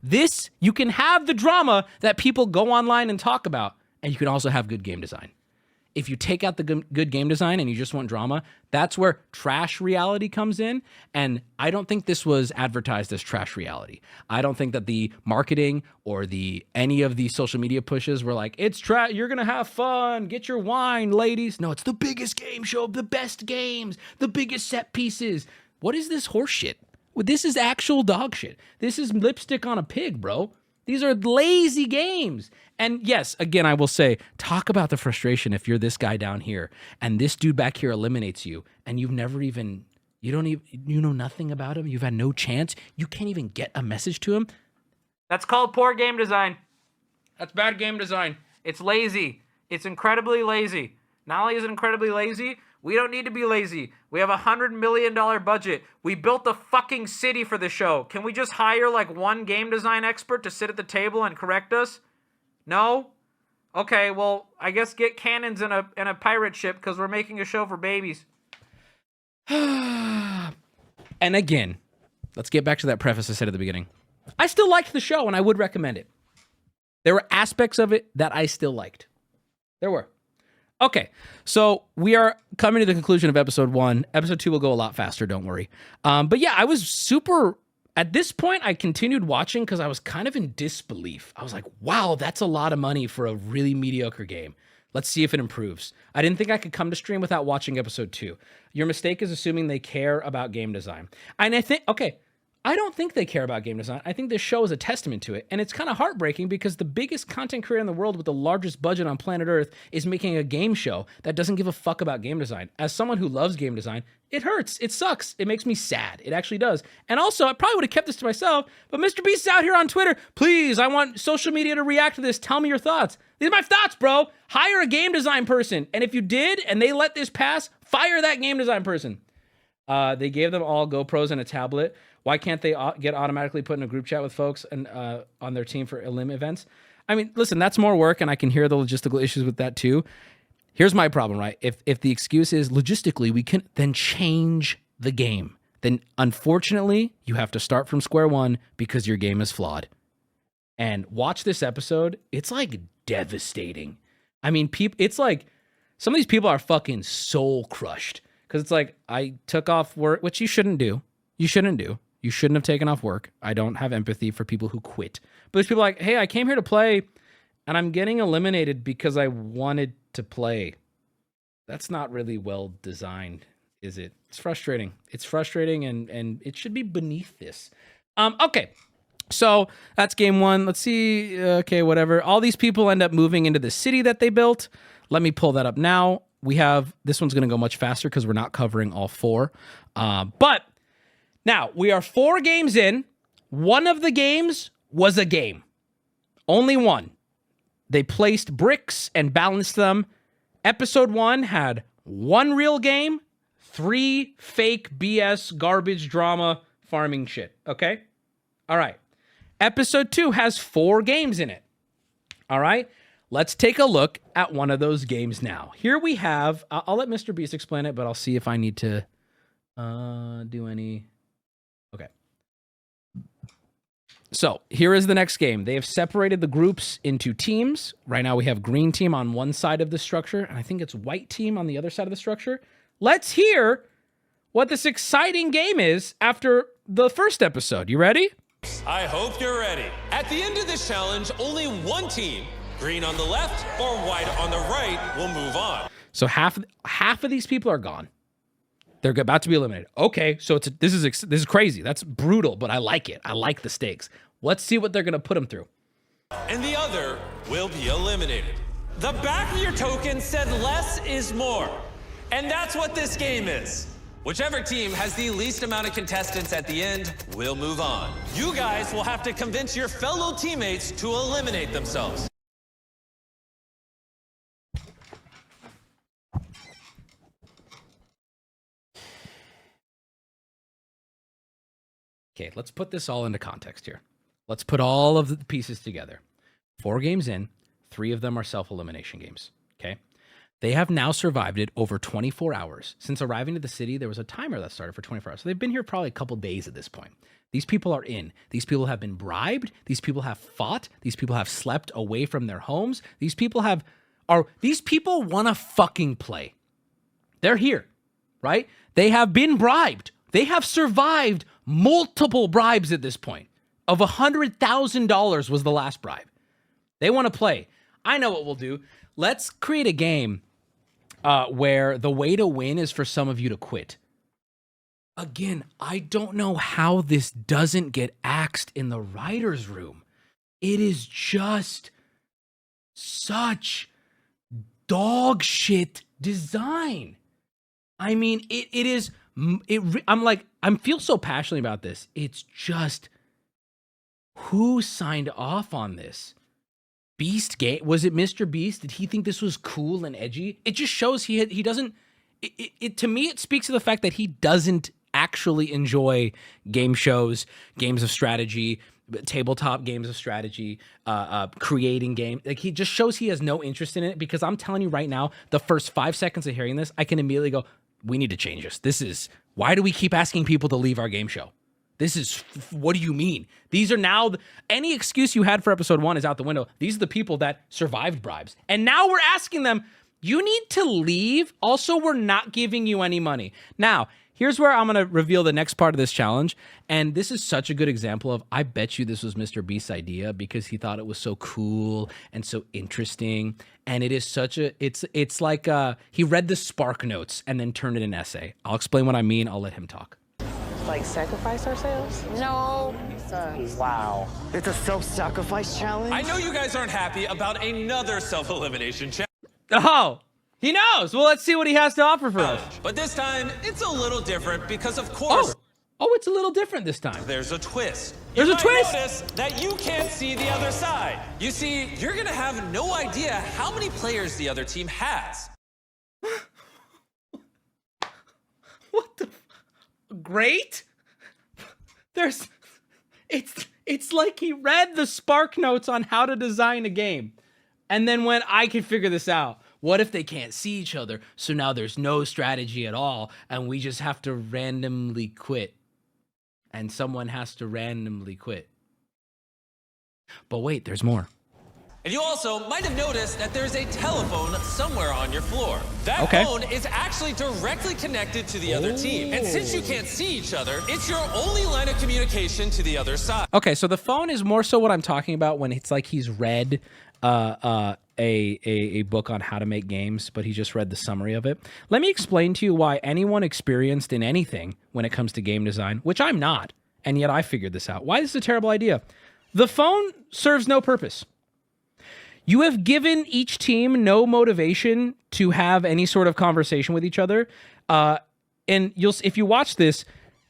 This, you can have the drama that people go online and talk about, and you can also have good game design. If you take out the good game design and you just want drama, that's where trash reality comes in. And I don't think this was advertised as trash reality. I don't think that the marketing or any of the social media pushes were like, it's trash, you're going to have fun, get your wine, ladies. No, it's the biggest game show, the best games, the biggest set pieces. What is this horse shit? Well, this is actual dog shit. This is lipstick on a pig, bro. These are lazy games. And yes, again, I will say, talk about the frustration if you're this guy down here and this dude back here eliminates you and you know nothing about him. You've had no chance. You can't even get a message to him. That's called poor game design. That's bad game design. It's lazy. It's incredibly lazy. Not only is it incredibly lazy, We don't need to be lazy. We have $100 million budget. We built a fucking city for the show. Can we just hire like one game design expert to sit at the table and correct us? No? Okay, well, I guess get cannons and a pirate ship because we're making a show for babies. And again, let's get back to that preface I said at the beginning. I still liked the show and I would recommend it. There were aspects of it that I still liked. There were. Okay, so we are coming to the conclusion of episode 1. Episode 2 will go a lot faster, don't worry. But yeah, I was super... At this point, I continued watching because I was kind of in disbelief. I was like, wow, that's a lot of money for a really mediocre game. Let's see if it improves. I didn't think I could come to stream without watching episode 2. Your mistake is assuming they care about game design. And I think, okay, I don't think they care about game design. I think this show is a testament to it. And it's kind of heartbreaking because the biggest content creator in the world with the largest budget on planet Earth is making a game show that doesn't give a fuck about game design. As someone who loves game design, it hurts. It sucks. It makes me sad. It actually does. And also, I probably would have kept this to myself, but Mr. Beast is out here on Twitter. Please, I want social media to react to this. Tell me your thoughts. These are my thoughts, bro. Hire a game design person. And if you did, and they let this pass, fire that game design person. They gave them all GoPros and a tablet. Why can't they get automatically put in a group chat with folks and on their team for elim events? I mean, listen, that's more work, and I can hear the logistical issues with that too. Here's my problem, right? If the excuse is logistically, we can then change the game. Then unfortunately, you have to start from square one because your game is flawed. And watch this episode. It's like devastating. I mean, it's like some of these people are fucking soul crushed because it's like I took off work, which you shouldn't do. You shouldn't do. You shouldn't have taken off work. I don't have empathy for people who quit. But there's people like, hey, I came here to play and I'm getting eliminated because I wanted to play. That's not really well designed, is it? It's frustrating. It's frustrating and it should be beneath this. Okay. So that's game 1. Let's see. Okay, whatever. All these people end up moving into the city that they built. Let me pull that up now. We have, this one's going to go much faster because we're not covering all 4. But now, we are 4 games in. One of the games was a game. Only one. They placed bricks and balanced them. Episode 1 had 1 real game, 3 fake BS garbage drama farming shit. Okay? All right. Episode 2 has 4 games in it. All right? Let's take a look at one of those games now. Here we have, I'll let Mr. Beast explain it, but I'll see if I need to do any... Okay. So here is the next game. They have separated the groups into teams. Right now we have green team on one side of the structure, and I think it's white team on the other side of the structure. Let's hear what this exciting game is after the first episode. You ready? I hope you're ready. At the end of this challenge, only one team, green on the left or white on the right, will move on. So half of these people are gone. They're about to be eliminated. Okay, so this is crazy. That's brutal, but I like it. I like the stakes. Let's see what they're going to put them through. And the other will be eliminated. The back of your token said less is more. And that's what this game is. Whichever team has the least amount of contestants at the end will move on. You guys will have to convince your fellow teammates to eliminate themselves. Okay, let's put this all into context here. Let's put all of the pieces together. 4 games in, 3 of them are self-elimination games, okay? They have now survived it over 24 hours. Since arriving to the city, there was a timer that started for 24 hours. So they've been here probably a couple days at this point. These people are in. These people have been bribed. These people have fought. These people have slept away from their homes. These people want to fucking play. They're here, right? They have been bribed. They have survived multiple bribes at this point. Of $100,000 was the last bribe. They want to play. I know what we'll do. Let's create a game where the way to win is for some of you to quit. Again, I don't know how this doesn't get axed in the writer's room. It is just such dog shit design. I mean, it is... I feel so passionately about this. It's just, who signed off on this? Beast game? Was it Mr. Beast? Did he think this was cool and edgy? It just shows he doesn't. it to me, it speaks to the fact that he doesn't actually enjoy game shows, games of strategy, tabletop games of strategy, creating game. Like, he just shows he has no interest in it, because I'm telling you right now, the first 5 seconds of hearing this, I can immediately go, we need to change this. Why do we keep asking people to leave our game show? This is, what do you mean? These are now, any excuse you had for episode 1 is out the window. These are the people that survived bribes. And now we're asking them, you need to leave. Also, we're not giving you any money. Now, here's where I'm going to reveal the next part of this challenge. And this is such a good example of, I bet you this was Mr. Beast's idea, because he thought it was so cool and so interesting. And it is such a, it's like he read the Spark Notes and then turned it in an essay. I'll explain what I mean. I'll let him talk. Like sacrifice ourselves? No, sir. Wow. It's a self-sacrifice challenge? I know you guys aren't happy about another self-elimination challenge. Oh, he knows. Well, let's see what he has to offer for us. But this time, it's a little different because, of course... Oh, it's a little different this time. There's a twist. There's a twist? Notice that you can't see the other side. You see, you're gonna have no idea how many players the other team has. What the... Great? It's like he read the Spark Notes on how to design a game, and then went, I can figure this out. What if they can't see each other? So now there's no strategy at all, and we just have to randomly quit. And someone has to randomly quit. But wait, there's more. And you also might have noticed that there's a telephone somewhere on your floor. That phone is actually directly connected to the other team. And since you can't see each other, it's your only line of communication to the other side. Okay, so the phone is more so what I'm talking about when it's like he's read a book on how to make games, but he just read the summary of it. Let me explain to you why anyone experienced in anything when it comes to game design, which I'm not, and yet I figured this out. Why this is a terrible idea. The phone serves no purpose. You have given each team no motivation to have any sort of conversation with each other. And if you watch this,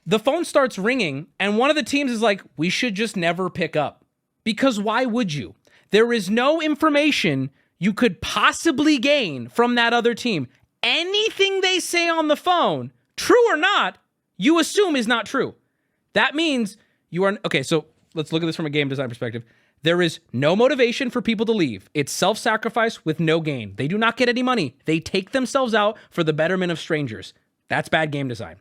the phone starts ringing, and one of the teams is like, we should just never pick up. Because why would you? There is no information you could possibly gain from that other team. Anything they say on the phone, true or not, you assume is not true. That means you are... Okay, so let's look at this from a game design perspective. There is no motivation for people to leave. It's self-sacrifice with no gain. They do not get any money. They take themselves out for the betterment of strangers. That's bad game design.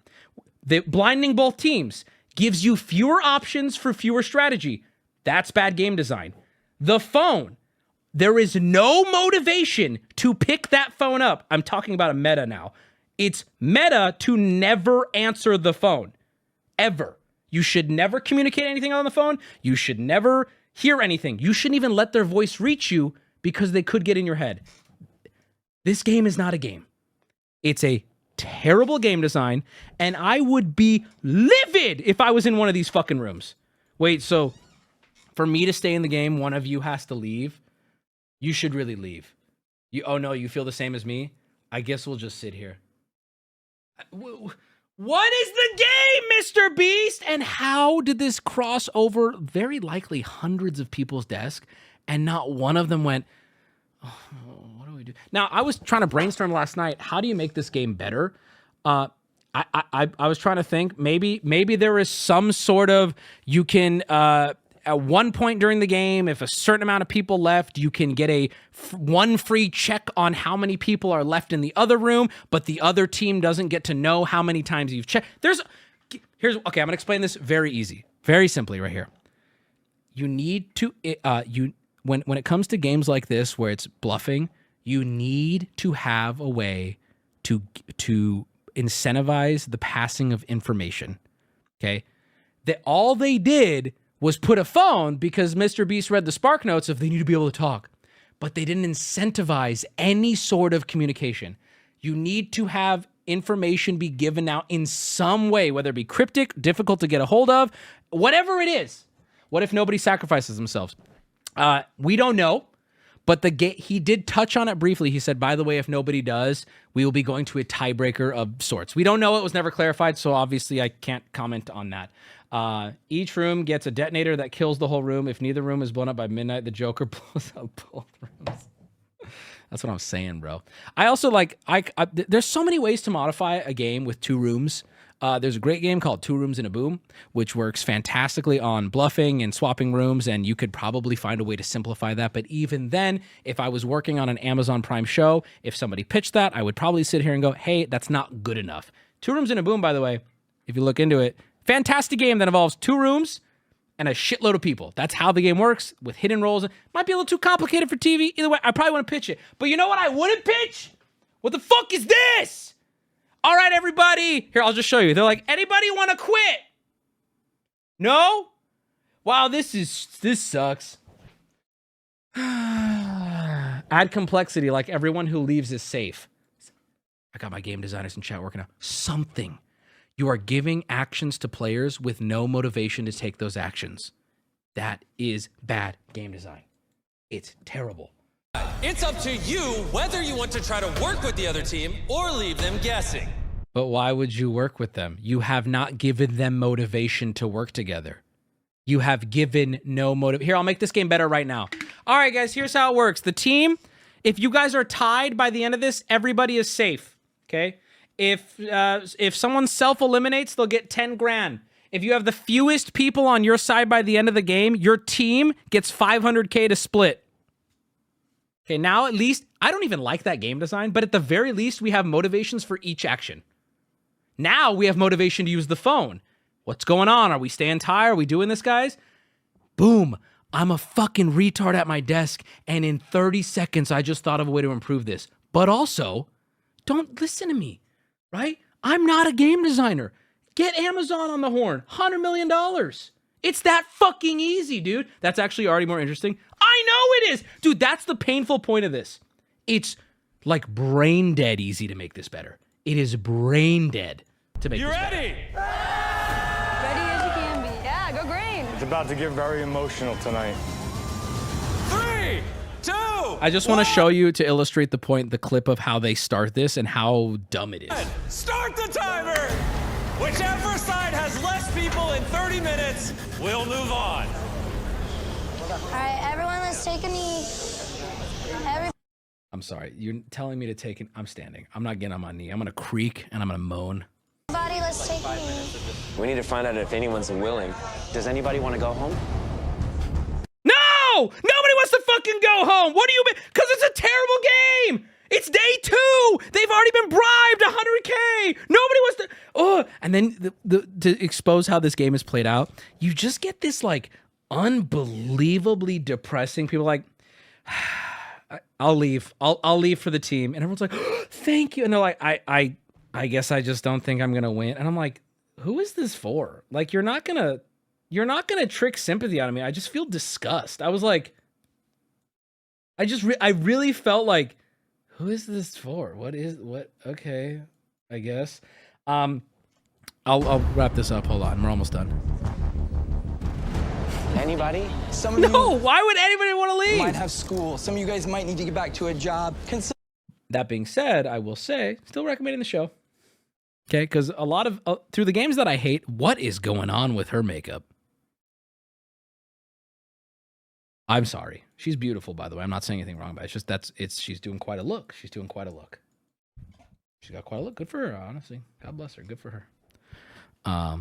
Blinding both teams gives you fewer options for fewer strategy. That's bad game design. The phone, there is no motivation to pick that phone up. I'm talking about a meta now. It's meta to never answer the phone. Ever. You should never communicate anything on the phone. You should never hear anything. You shouldn't even let their voice reach you, because they could get in your head. This game is not a game. It's a terrible game design, and I would be livid if I was in one of these fucking rooms. Wait, so for me to stay in the game, one of you has to leave? You should really leave. Oh no, you feel the same as me? I guess we'll just sit here. What is the game, Mr. Beast? And how did this cross over very likely hundreds of people's desk, and not one of them went, oh, what do we do? Now, I was trying to brainstorm last night. How do you make this game better? I was trying to think. Maybe there is some sort of, you can, at one point during the game, if a certain amount of people left, you can get one free check on how many people are left in the other room, but the other team doesn't get to know how many times you've checked. Okay, I'm gonna explain this very easy, very simply right here. You need to, when it comes to games like this where it's bluffing, you need to have a way to incentivize the passing of information. Okay, that all they did was put a phone, because Mr. Beast read the Spark Notes of they need to be able to talk, but they didn't incentivize any sort of communication. You need to have information be given out in some way, whether it be cryptic, difficult to get a hold of, whatever it is. What if nobody sacrifices themselves? We don't know, but he did touch on it briefly. He said, by the way, if nobody does, we will be going to a tiebreaker of sorts. We don't know. It was never clarified, so obviously I can't comment on that. Each room gets a detonator that kills the whole room. If neither room is blown up by midnight, the Joker blows up both rooms. That's what I'm saying, bro. I also like, there's so many ways to modify a game with 2 rooms. There's a great game called 2 Rooms in a Boom, which works fantastically on bluffing and swapping rooms, and you could probably find a way to simplify that. But even then, if I was working on an Amazon Prime show, if somebody pitched that, I would probably sit here and go, hey, that's not good enough. 2 Rooms in a Boom, by the way, if you look into it, fantastic game that involves 2 rooms and a shitload of people. That's how the game works with hidden rolls. Might be a little too complicated for TV. Either way, I probably want to pitch it. But you know what I wouldn't pitch? What the fuck is this? All right, everybody. Here, I'll just show you. They're like, anybody want to quit? No? Wow, this sucks. Add complexity, like everyone who leaves is safe. I got my game designers in chat working out. Something. You are giving actions to players with no motivation to take those actions. That is bad game design. It's terrible. It's up to you whether you want to try to work with the other team or leave them guessing. But why would you work with them? You have not given them motivation to work together. You have given no motive. Here, I'll make this game better right now. All right, guys, here's how it works. The team, if you guys are tied by the end of this, everybody is safe, okay? If someone self-eliminates, they'll get 10 grand. If you have the fewest people on your side by the end of the game, your team gets 500K to split. Okay, now at least, I don't even like that game design, but at the very least, we have motivations for each action. Now we have motivation to use the phone. What's going on? Are we staying tied? Are we doing this, guys? Boom. I'm a fucking retard at my desk, and in 30 seconds, I just thought of a way to improve this. But also, don't listen to me. Right? I'm not a game designer. Get Amazon on the horn. $100 million. It's that fucking easy, dude. That's actually already more interesting. I know it is. Dude, that's the painful point of this. It's like brain dead easy to make this better. It is brain dead to make this better. You ready? Ready as you can be. Yeah, go green. It's about to get very emotional tonight. 3, 2, I just want to show you, to illustrate the point, the clip of how they start this and how dumb it is. Start the timer! Whichever side has less people in 30 minutes will move on. All right, everyone, let's take a knee. I'm sorry. You're telling me to take I'm standing. I'm not getting on my knee. I'm going to creak and I'm going to moan. Everybody, let's take a knee. We need to find out if anyone's willing. Does anybody want to go home? No! Nobody wants to fucking go home. What do you mean? Because it's a terrible game. It's day 2. They've already been bribed 100K. Nobody wants to. Oh, and then to expose how this game is played out, you just get this like unbelievably depressing. People like, I'll leave. I'll leave for the team, and everyone's like, oh, thank you. And they're like, I guess I just don't think I'm gonna win. And I'm like, who is this for? Like, you're not gonna trick sympathy out of me. I just feel disgust. I was like, I really felt like, who is this for? What? Okay, I guess. I'll wrap this up. Hold on, we're almost done. Anybody? No, why would anybody want to leave? Might have school. Some of you guys might need to get back to a job. That being said, I will say, still recommending the show. Okay, because a lot of through the games that I hate, what is going on with her makeup? I'm sorry. She's beautiful, by the way. I'm not saying anything wrong, but it's just she's doing quite a look. She's doing quite a look. She's got quite a look. Good for her, honestly. God bless her. Good for her.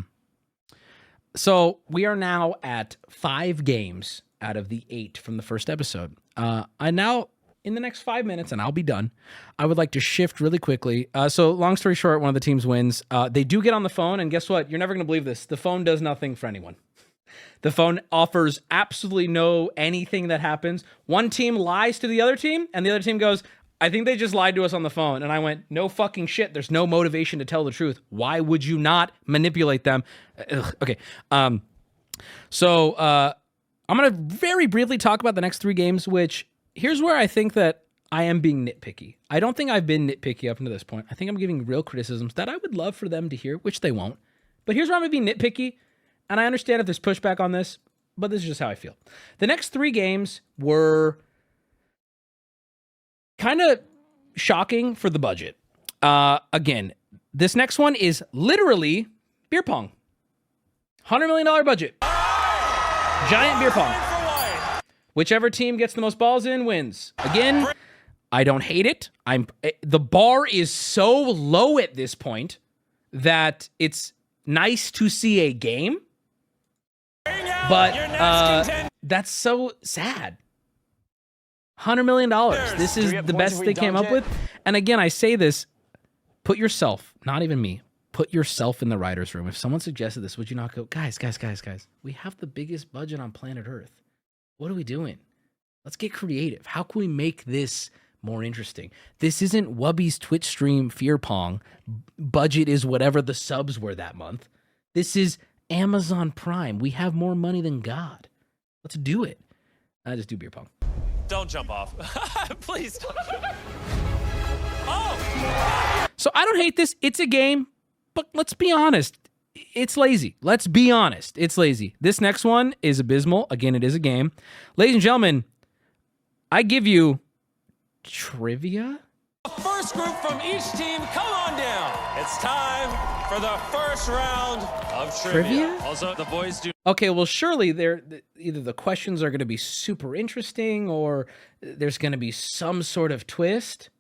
So we are now at 5 games out of the 8 from the first episode. I now, in the next 5 minutes, and I'll be done, I would like to shift really quickly. So long story short, one of the teams wins. They do get on the phone, and guess what? You're never going to believe this. The phone does nothing for anyone. The phone offers absolutely no anything that happens. One team lies to the other team, and the other team goes, I think they just lied to us on the phone. And I went, no fucking shit. There's no motivation to tell the truth. Why would you not manipulate them? Okay. So I'm going to very briefly talk about the next 3 games, which here's where I think that I am being nitpicky. I don't think I've been nitpicky up until this point. I think I'm giving real criticisms that I would love for them to hear, which they won't. But here's where I'm going to be nitpicky. And I understand if there's pushback on this, but this is just how I feel. The next 3 games were kind of shocking for the budget. Again, this next one is literally beer pong. $100 million budget. Giant beer pong. Whichever team gets the most balls in wins. Again, I don't hate it. The bar is so low at this point that it's nice to see a game. But that's so sad. $100 million. This is the best they came up with. And again, I say this, put yourself, not even me, put yourself in the writer's room. If someone suggested this, would you not go, guys, we have the biggest budget on planet Earth. What are we doing? Let's get creative. How can we make this more interesting? This isn't Wubby's Twitch stream fear pong. Budget is whatever the subs were that month. This is Amazon Prime. We have more money than God. Let's do it. I just do beer pong. Don't jump off. Please don't. Oh! So I don't hate this. It's a game, but let's be honest. It's lazy. Let's be honest. It's lazy. This next one is abysmal. Again, it is a game. Ladies and gentlemen, I give you trivia. First group from each team, come on down. It's time for the first round of trivia. Also, the boys do. Okay, well, surely either the questions are going to be super interesting or there's going to be some sort of twist.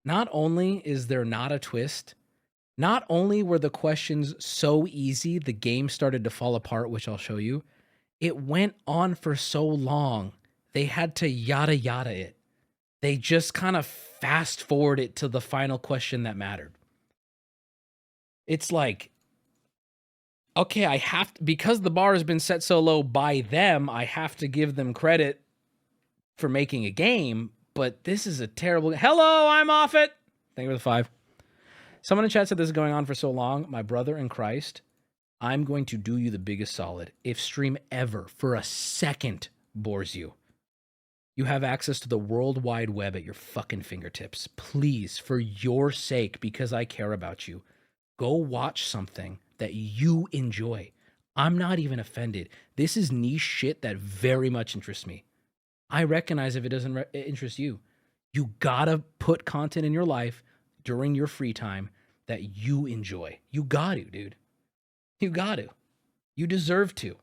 Not only is there not a twist, not only were the questions so easy, the game started to fall apart, which I'll show you. It went on for so long, they had to yada yada it. They just kind of fast forward it to the final question that mattered. It's like, okay, I have to, because the bar has been set so low by them, I have to give them credit for making a game, but this is a terrible... Hello, I'm off it! Thank you for the 5. Someone in chat said this is going on for so long. My brother in Christ, I'm going to do you the biggest solid. If stream ever for a second bores you, you have access to the World Wide Web at your fucking fingertips. Please, for your sake, because I care about you, go watch something that you enjoy. I'm not even offended. This is niche shit that very much interests me. I recognize if it doesn't interest you. You gotta put content in your life during your free time that you enjoy. You got to, dude. You got to. You deserve to.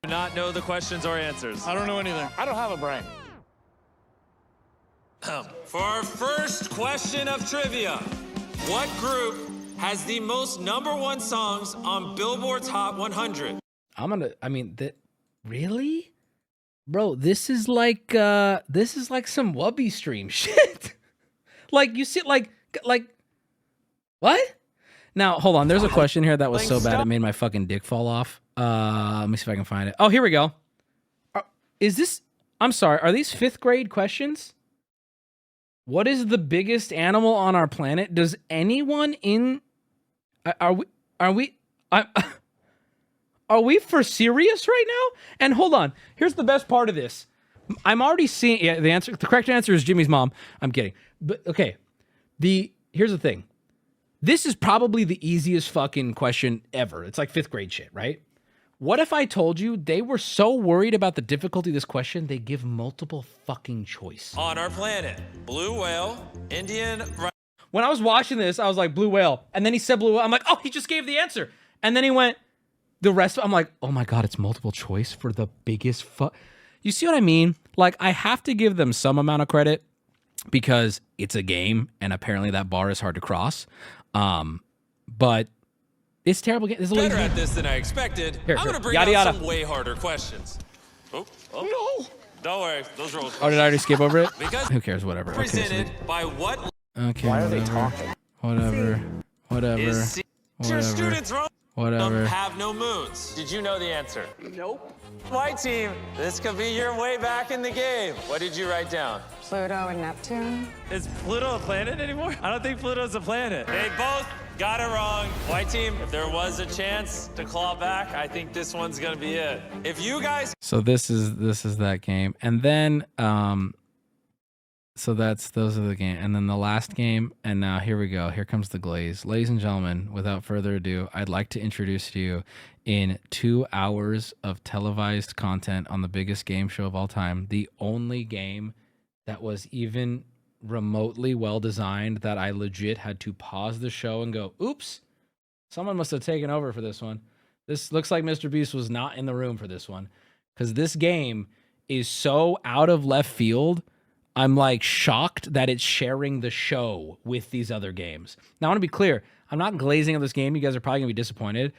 Do not know the questions or answers. I don't know anything. I don't have a brain. For our first question of trivia, what group has the most #1 songs on Billboard's Hot 100? Really? Bro, this is like some Wubby stream shit. Like, you see, like, what? Now, hold on. There's a question here that was so bad it made my fucking dick fall off. Let me see if I can find it. Oh, here we go. I'm sorry. Are these 5th grade questions? What is the biggest animal on our planet? Does anyone are we for serious right now? And hold on. Here's the best part of this. I'm already seeing the correct answer is Jimmy's mom. I'm kidding. But okay. Here's the thing. This is probably the easiest fucking question ever. It's like 5th grade shit, right? What if I told you they were so worried about the difficulty of this question, they give multiple fucking choice? On our planet, blue whale, Indian... When I was watching this, I was like, blue whale. And then he said blue whale. I'm like, oh, he just gave the answer. And then he went, the rest of I'm like, oh my God, it's multiple choice for the biggest You see what I mean? Like, I have to give them some amount of credit because it's a game and apparently that bar is hard to cross. But it's terrible. There's better at this than I expected. Here, I'm going to bring out some way harder questions. Oh, no. Don't worry. Those rolls. Oh, did I already skip over it? Because who cares? Whatever. Presented okay, so by what? Okay. Why are whatever. they talking? Whatever. Whatever. Your students wrong. Whatever. Have no moons. Did you know the answer? Nope. White team, this could be your way back in the game. What did you write down? Pluto and Neptune. Is Pluto a planet anymore? I don't think Pluto's a planet. They both got it wrong. White team, if there was a chance to claw back, I think this one's gonna be it. If you guys... So this is that game. And then, so those are the game. And then the last game, and now here we go. Here comes the glaze. Ladies and gentlemen, without further ado, I'd like to introduce to you in 2 hours of televised content on the biggest game show of all time, the only game that was even remotely well designed that I legit had to pause the show and go, oops, someone must have taken over for this one. This looks like Mr. Beast was not in the room for this one because this game is so out of left field. I'm like shocked that it's sharing the show with these other games. Now, I want to be clear. I'm not glazing on this game. You guys are probably going to be disappointed.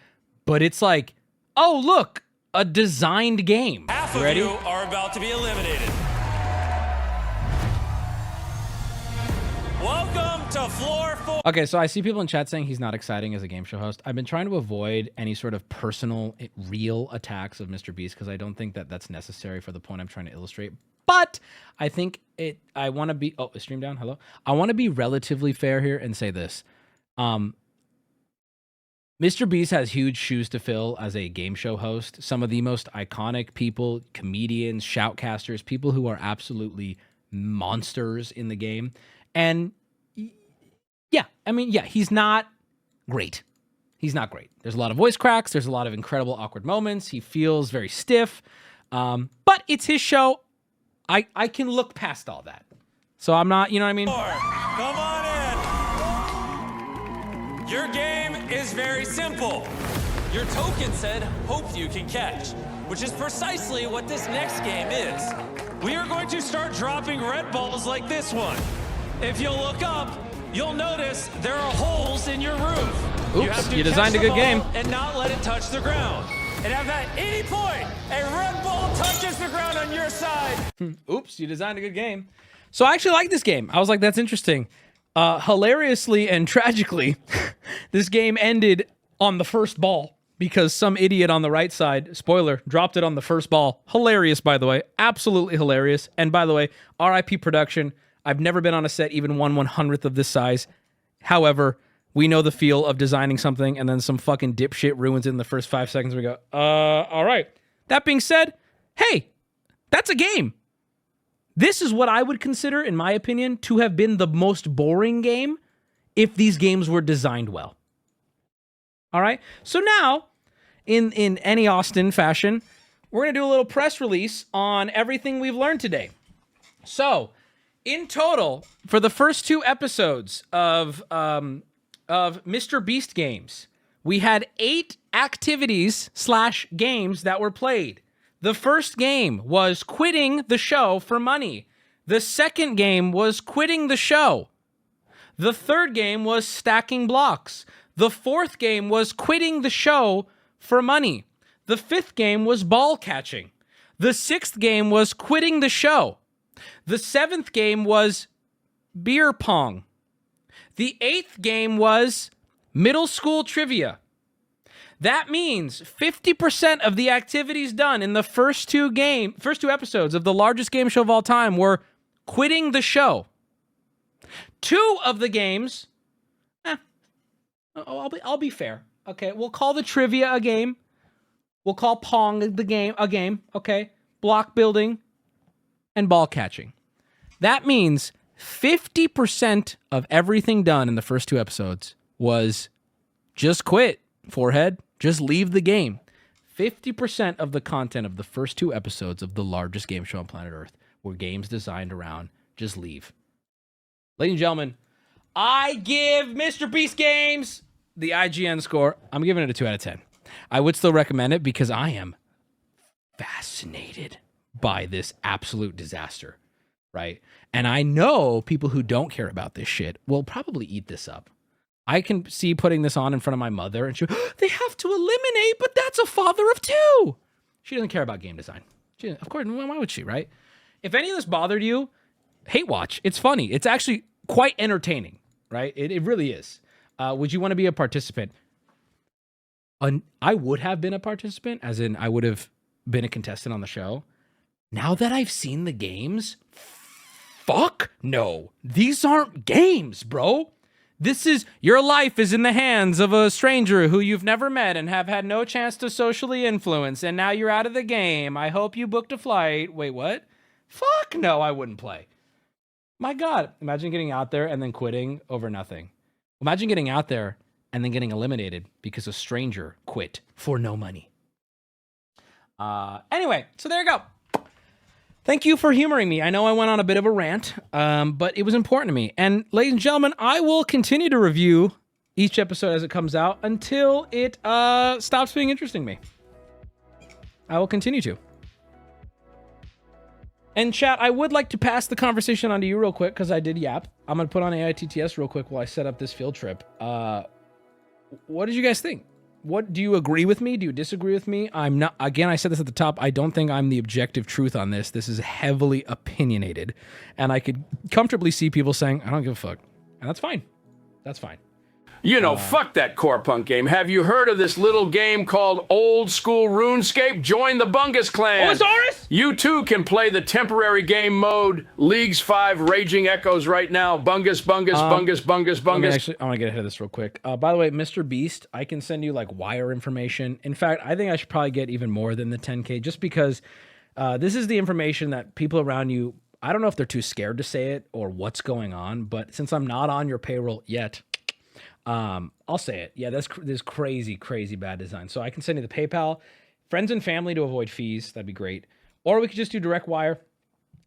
But it's like, oh, look, a designed game. Half of Ready? you are about to be eliminated. Welcome to floor 4. Okay, so I see people in chat saying he's not exciting as a game show host. I've been trying to avoid any sort of personal, real attacks of Mr. Beast because I don't think that that's necessary for the point I'm trying to illustrate. But I think I want to be... Oh, is stream down? Hello? I want to be relatively fair here and say this. Mr. Beast has huge shoes to fill as a game show host. Some of the most iconic people, comedians, shoutcasters, people who are absolutely monsters in the game. And yeah, I mean, yeah, he's not great. He's not great. There's a lot of voice cracks. There's a lot of incredible awkward moments. He feels very stiff. But it's his show. I can look past all that. So I'm not, you know what I mean? Come on in. Your game is very simple. Your token said, hope you can catch, which is precisely what this next game is. We are going to start dropping red balls like this one. If you'll look up, you'll notice there are holes in your roof. Oops, you designed a good game. And not let it touch the ground. And if at any point a red ball touches the ground on your side. Oops, you designed a good game. So I actually like this game. I was like, that's interesting. Hilariously and tragically, this game ended on the first ball because some idiot on the right side, spoiler, dropped it on the first ball. Hilarious, by the way. Absolutely hilarious. And by the way, RIP production. I've never been on a set even 1/100th of this size. However, we know the feel of designing something and then some fucking dipshit ruins it in the first 5 seconds. We go, all right. That being said, hey, that's a game. This is what I would consider, in my opinion, to have been the most boring game if these games were designed well. All right? So now, in any Austin fashion, we're going to do a little press release on everything we've learned today. So, in total, for the first 2 episodes of Mr. Beast games, we had 8 activities/games that were played. The first game was quitting the show for money. The second game was quitting the show. The third game was stacking blocks. The fourth game was quitting the show for money. The fifth game was ball catching. The sixth game was quitting the show. The seventh game was beer pong. The eighth game was middle school trivia. That means 50% of the activities done in the first two episodes of the largest game show of all time were quitting the show. 2 of the games, I'll be fair. Okay, we'll call the trivia a game. We'll call pong a game. Okay, block building and ball catching. That means 50% of everything done in the first 2 episodes was just quit, forehead, just leave the game. 50% of the content of the first 2 episodes of the largest game show on planet Earth were games designed around just leave. Ladies and gentlemen, I give Mr. Beast Games the IGN score. I'm giving it a 2 out of 10. I would still recommend it because I am fascinated by this absolute disaster, right? And I know people who don't care about this shit will probably eat this up. I can see putting this on in front of my mother and they have to eliminate, but that's a father of 2. She doesn't care about game design. Of course, why would she, right? If any of this bothered you, hate watch. It's funny. It's actually quite entertaining, right? It really is. Would you want to be a participant? I would have been a participant, as in I would have been a contestant on the show. Now that I've seen the games, fuck no. These aren't games, bro. This is, your life is in the hands of a stranger who you've never met and have had no chance to socially influence, and now you're out of the game. I hope you booked a flight. Wait, what? Fuck no, I wouldn't play. My God, imagine getting out there and then quitting over nothing. Imagine getting out there and then getting eliminated because a stranger quit for no money. Anyway, so there you go. Thank you for humoring me. I know I went on a bit of a rant, but it was important to me. And ladies and gentlemen, I will continue to review each episode as it comes out until it stops being interesting to me. I will continue to. And chat, I would like to pass the conversation on to you real quick because I did yap. I'm going to put on AITTS real quick while I set up this field trip. What did you guys think? What do you agree with me? Do you disagree with me? I'm not. Again, I said this at the top. I don't think I'm the objective truth on this. This is heavily opinionated. And I could comfortably see people saying, I don't give a fuck. And that's fine. That's fine. You know, fuck that core punk game. Have you heard of this little game called Old School RuneScape? Join the Bungus Clan. Oh, Zaurus? You too can play the temporary game mode, Leagues 5 Raging Echoes right now. Bungus, Bungus, Bungus, Bungus, Bungus. Actually, I want to get ahead of this real quick. By the way, Mr. Beast, I can send you like wire information. In fact, I think I should probably get even more than the 10K just because this is the information that people around you, I don't know if they're too scared to say it or what's going on, but since I'm not on your payroll yet, I'll say it. Yeah, this crazy, crazy bad design. So I can send you the PayPal, friends and family to avoid fees. That'd be great. Or we could just do direct wire.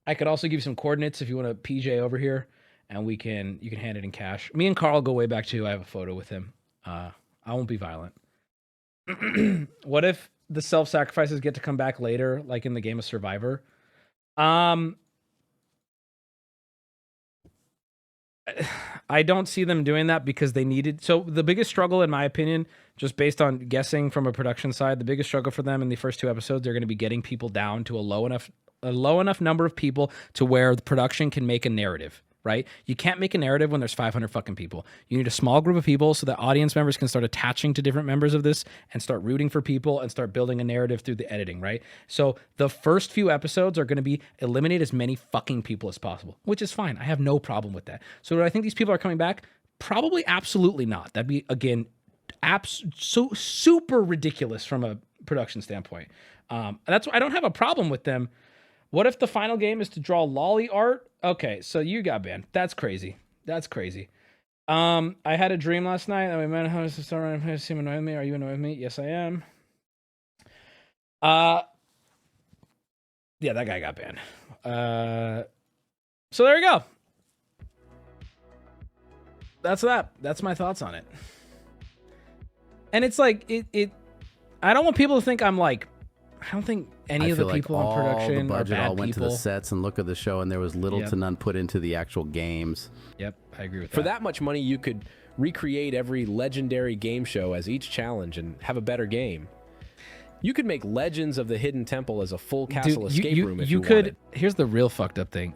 I could also give you some coordinates if you want a PJ over here, and you can hand it in cash. Me and Carl go way back too. I have a photo with him. I won't be violent. What if the self-sacrifices get to come back later, like in the game of Survivor? I don't see them doing that because they needed. So the biggest struggle, in my opinion, just based on guessing from a production side, the biggest struggle for them in the first 2 episodes, they're going to be getting people down to a low enough number of people to where the production can make a narrative. Right? You can't make a narrative when there's 500 fucking people. You need a small group of people so that audience members can start attaching to different members of this and start rooting for people and start building a narrative through the editing, right? So the first few episodes are going to be eliminate as many fucking people as possible, which is fine. I have no problem with that. So do I think these people are coming back? Probably absolutely not. That'd be, again, so super ridiculous from a production standpoint. That's why I don't have a problem with them. What if the final game is to draw lolly art? Okay, so you got banned. That's crazy. That's crazy. I had a dream last night that we met. How does this start? Seem annoyed with me? Are you annoyed with me? Yes, I am. Yeah, that guy got banned. So there you go. That's that. That's my thoughts on it. And it's like I don't want people to think I'm like. I don't think any of the people on production the budget are bad all went people. to the sets and look at the show, and there was little to none put into the actual games. Yep, I agree with that. For that much money, you could recreate every legendary game show as each challenge and have a better game. You could make Legends of the Hidden Temple as a full castle escape room if you could. wanted. Here's the real fucked up thing.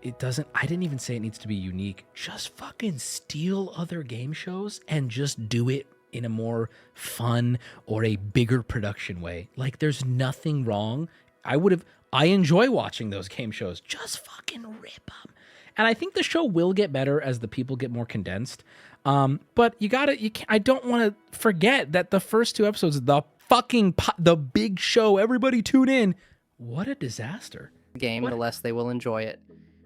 It doesn't. I didn't even say it needs to be unique. Just fucking steal other game shows and just do it in a more fun or a bigger production way. Like, there's nothing wrong. I enjoy watching those game shows. Just fucking rip them. And I think the show will get better as the people get more condensed. But I don't want to forget that the first 2 episodes, the big show, everybody tune in. What a disaster. Game, the less they will enjoy it.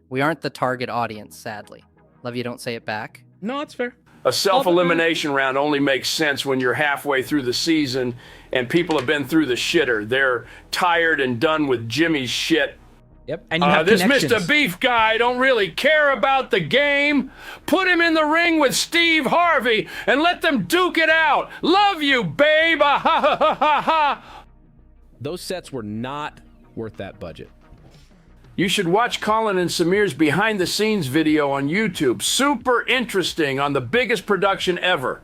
We aren't the target audience, sadly. Love you, don't say it back. No, that's fair. A self-elimination round only makes sense when you're halfway through the season and people have been through the shitter. They're tired and done with Jimmy's shit. Yep, and you have this connections. Mr. Beef guy don't really care about the game. Put him in the ring with Steve Harvey and let them duke it out. Love you, babe. Ha ha ha ha ha. Those sets were not worth that budget. You should watch Colin and Samir's behind-the-scenes video on YouTube. Super interesting on the biggest production ever.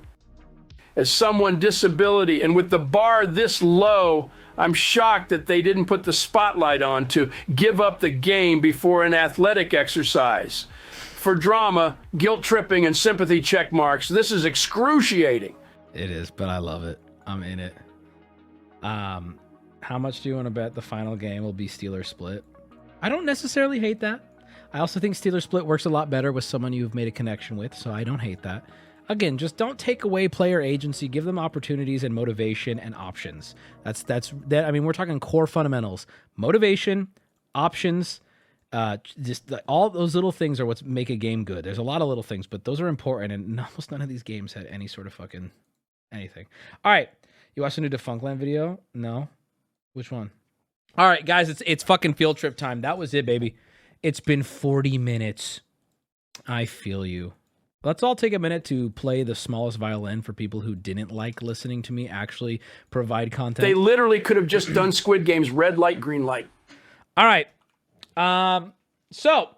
As someone disability and with the bar this low, I'm shocked that they didn't put the spotlight on to give up the game before an athletic exercise. For drama, guilt tripping, and sympathy check marks, this is excruciating. It is, but I love it. I'm in it. How much do you want to bet the final game will be Steelers split? I don't necessarily hate that. I also think Steelers split works a lot better with someone you've made a connection with, so I don't hate that. Again, just don't take away player agency. Give them opportunities and motivation and options. That's that. I mean, we're talking core fundamentals: motivation, options. All those little things are what make a game good. There's a lot of little things, but those are important, and almost none of these games had any sort of fucking anything. All right, you watched the new Defunctland video? No, which one? All right, guys, it's fucking field trip time. That was it, baby. It's been 40 minutes. I feel you. Let's all take a minute to play the smallest violin for people who didn't like listening to me actually provide content. They literally could have just done Squid Game's red light, green light. All right. So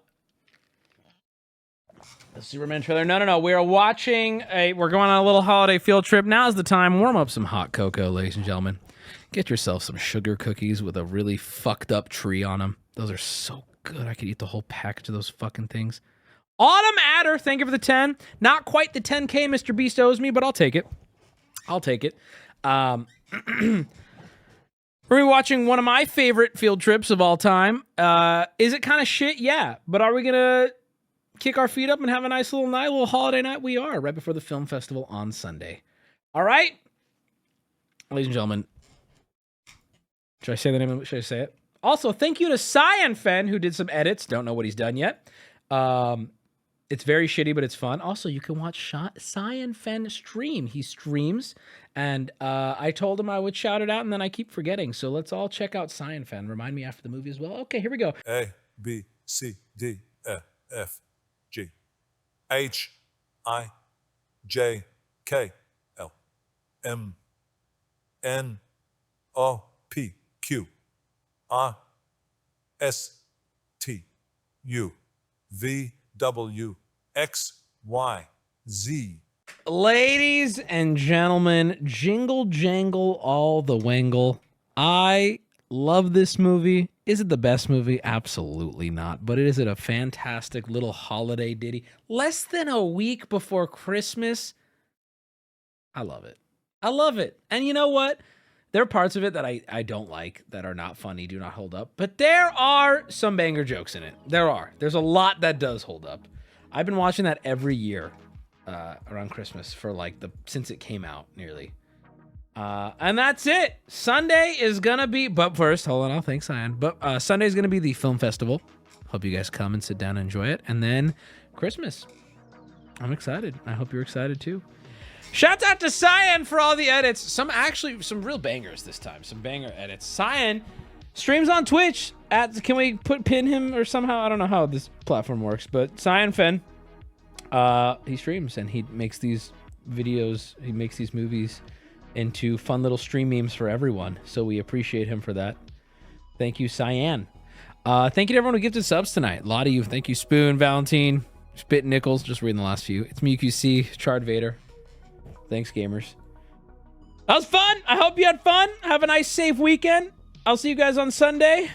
the Superman trailer. No. We are watching we're going on a little holiday field trip. Now's the time. Warm up some hot cocoa, ladies and gentlemen. Get yourself some sugar cookies with a really fucked up tree on them. Those are so good. I could eat the whole package of those fucking things. Autumn Adder, thank you for the 10. Not quite the 10K Mr. Beast owes me, but I'll take it. I'll take it. We're going to be watching one of my favorite field trips of all time. Is it kind of shit? Yeah. But are we going to kick our feet up and have a nice little night, a little holiday night? We are, right before the film festival on Sunday. All right? Ladies and gentlemen. Should I say the name of it? Should I say it? Also, thank you to Cyan Fen, who did some edits. Don't know what he's done yet. It's very shitty, but it's fun. Also, you can watch Cyan Fen stream. He streams, and I told him I would shout it out, and then I keep forgetting. So let's all check out Cyan Fen. Remind me after the movie as well. Okay, here we go. A, B, C, D, E, F, G, H, I, J, K, L, M, N, O, P, Q, R, S, T, U, V, W, X, Y, Z. Ladies and gentlemen, jingle jangle all the wangle. I love this movie. Is it the best movie? Absolutely not. But is it a fantastic little holiday ditty? Less than a week before Christmas. I love it. I love it. And you know what? There are parts of it that I don't like, that are not funny, do not hold up. But there are some banger jokes in it. There are. There's a lot that does hold up. I've been watching that every year around Christmas for since it came out nearly. And that's it. Sunday is going to be, but first, hold on, I'll thank Cyan. But Sunday is going to be the film festival. Hope you guys come and sit down and enjoy it. And then Christmas. I'm excited. I hope you're excited too. Shout out to Cyan for all the edits. Some real bangers this time. Some banger edits. Cyan streams on Twitch. Can we pin him or somehow? I don't know how this platform works, but Cyan Fen, he streams and he makes these videos. He makes these movies into fun little stream memes for everyone. So we appreciate him for that. Thank you, Cyan. Thank you to everyone who gifted subs tonight. A lot of you. Thank you, Spoon, Valentine, Spit Nichols. Just reading the last few. It's me, QC, Chard Vader. Thanks, gamers. That was fun. I hope you had fun. Have a nice, safe weekend. I'll see you guys on Sunday.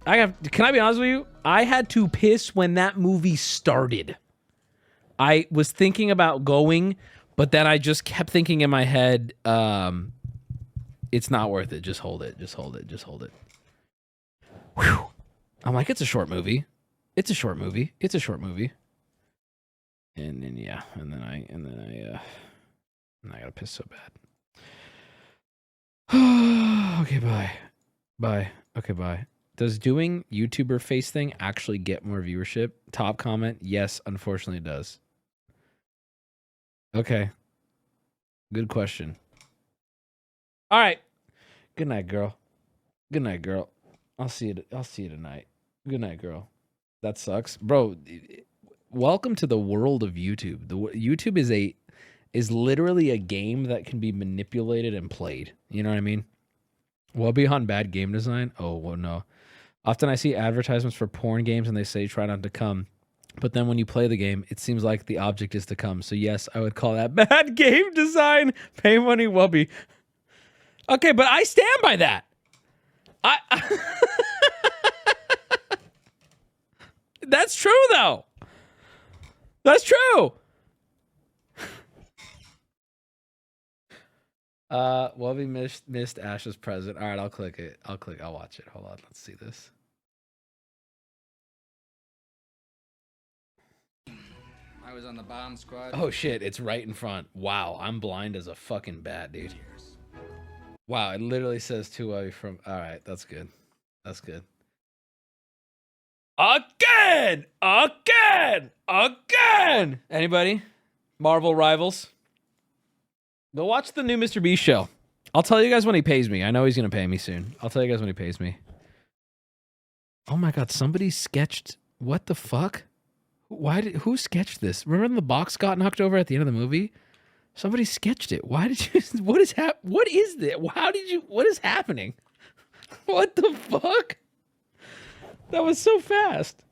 Can I be honest with you? I had to piss when that movie started. I was thinking about going, but then I just kept thinking in my head, it's not worth it. Just hold it. Just hold it. Just hold it. Whew. I'm like, it's a short movie. It's a short movie. It's a short movie. And then yeah, and then I gotta piss so bad. Okay, bye. Bye. Okay, bye. Does doing YouTuber face thing actually get more viewership? Top comment, yes, unfortunately it does. Okay. Good question. All right. Good night, girl. Good night, girl. I'll see you tonight. Good night, girl. That sucks. Bro, welcome to the world of YouTube. YouTube is literally a game that can be manipulated and played. You know what I mean? Wubby on bad game design? Oh, well, no. Often I see advertisements for porn games and they say try not to come. But then when you play the game, it seems like the object is to come. So yes, I would call that bad game design. PaymoneyWubby. Okay, but I stand by that. That's true, though. That's true. Wubby missed Ash's present. All right, I'll click it. I'll watch it. Hold on, let's see this. I was on the bomb squad. Oh shit, it's right in front. Wow, I'm blind as a fucking bat, dude. Wow, it literally says Tuah from. All right, that's good. That's good. Again! Anybody? Marvel Rivals? Go watch the new Mr. Beast show. I'll tell you guys when he pays me. I know he's going to pay me soon. I'll tell you guys when he pays me. Oh my god, somebody sketched... What the fuck? Who sketched this? Remember when the box got knocked over at the end of the movie? Somebody sketched it. Why did you... What is this? What is happening? What the fuck? That was so fast.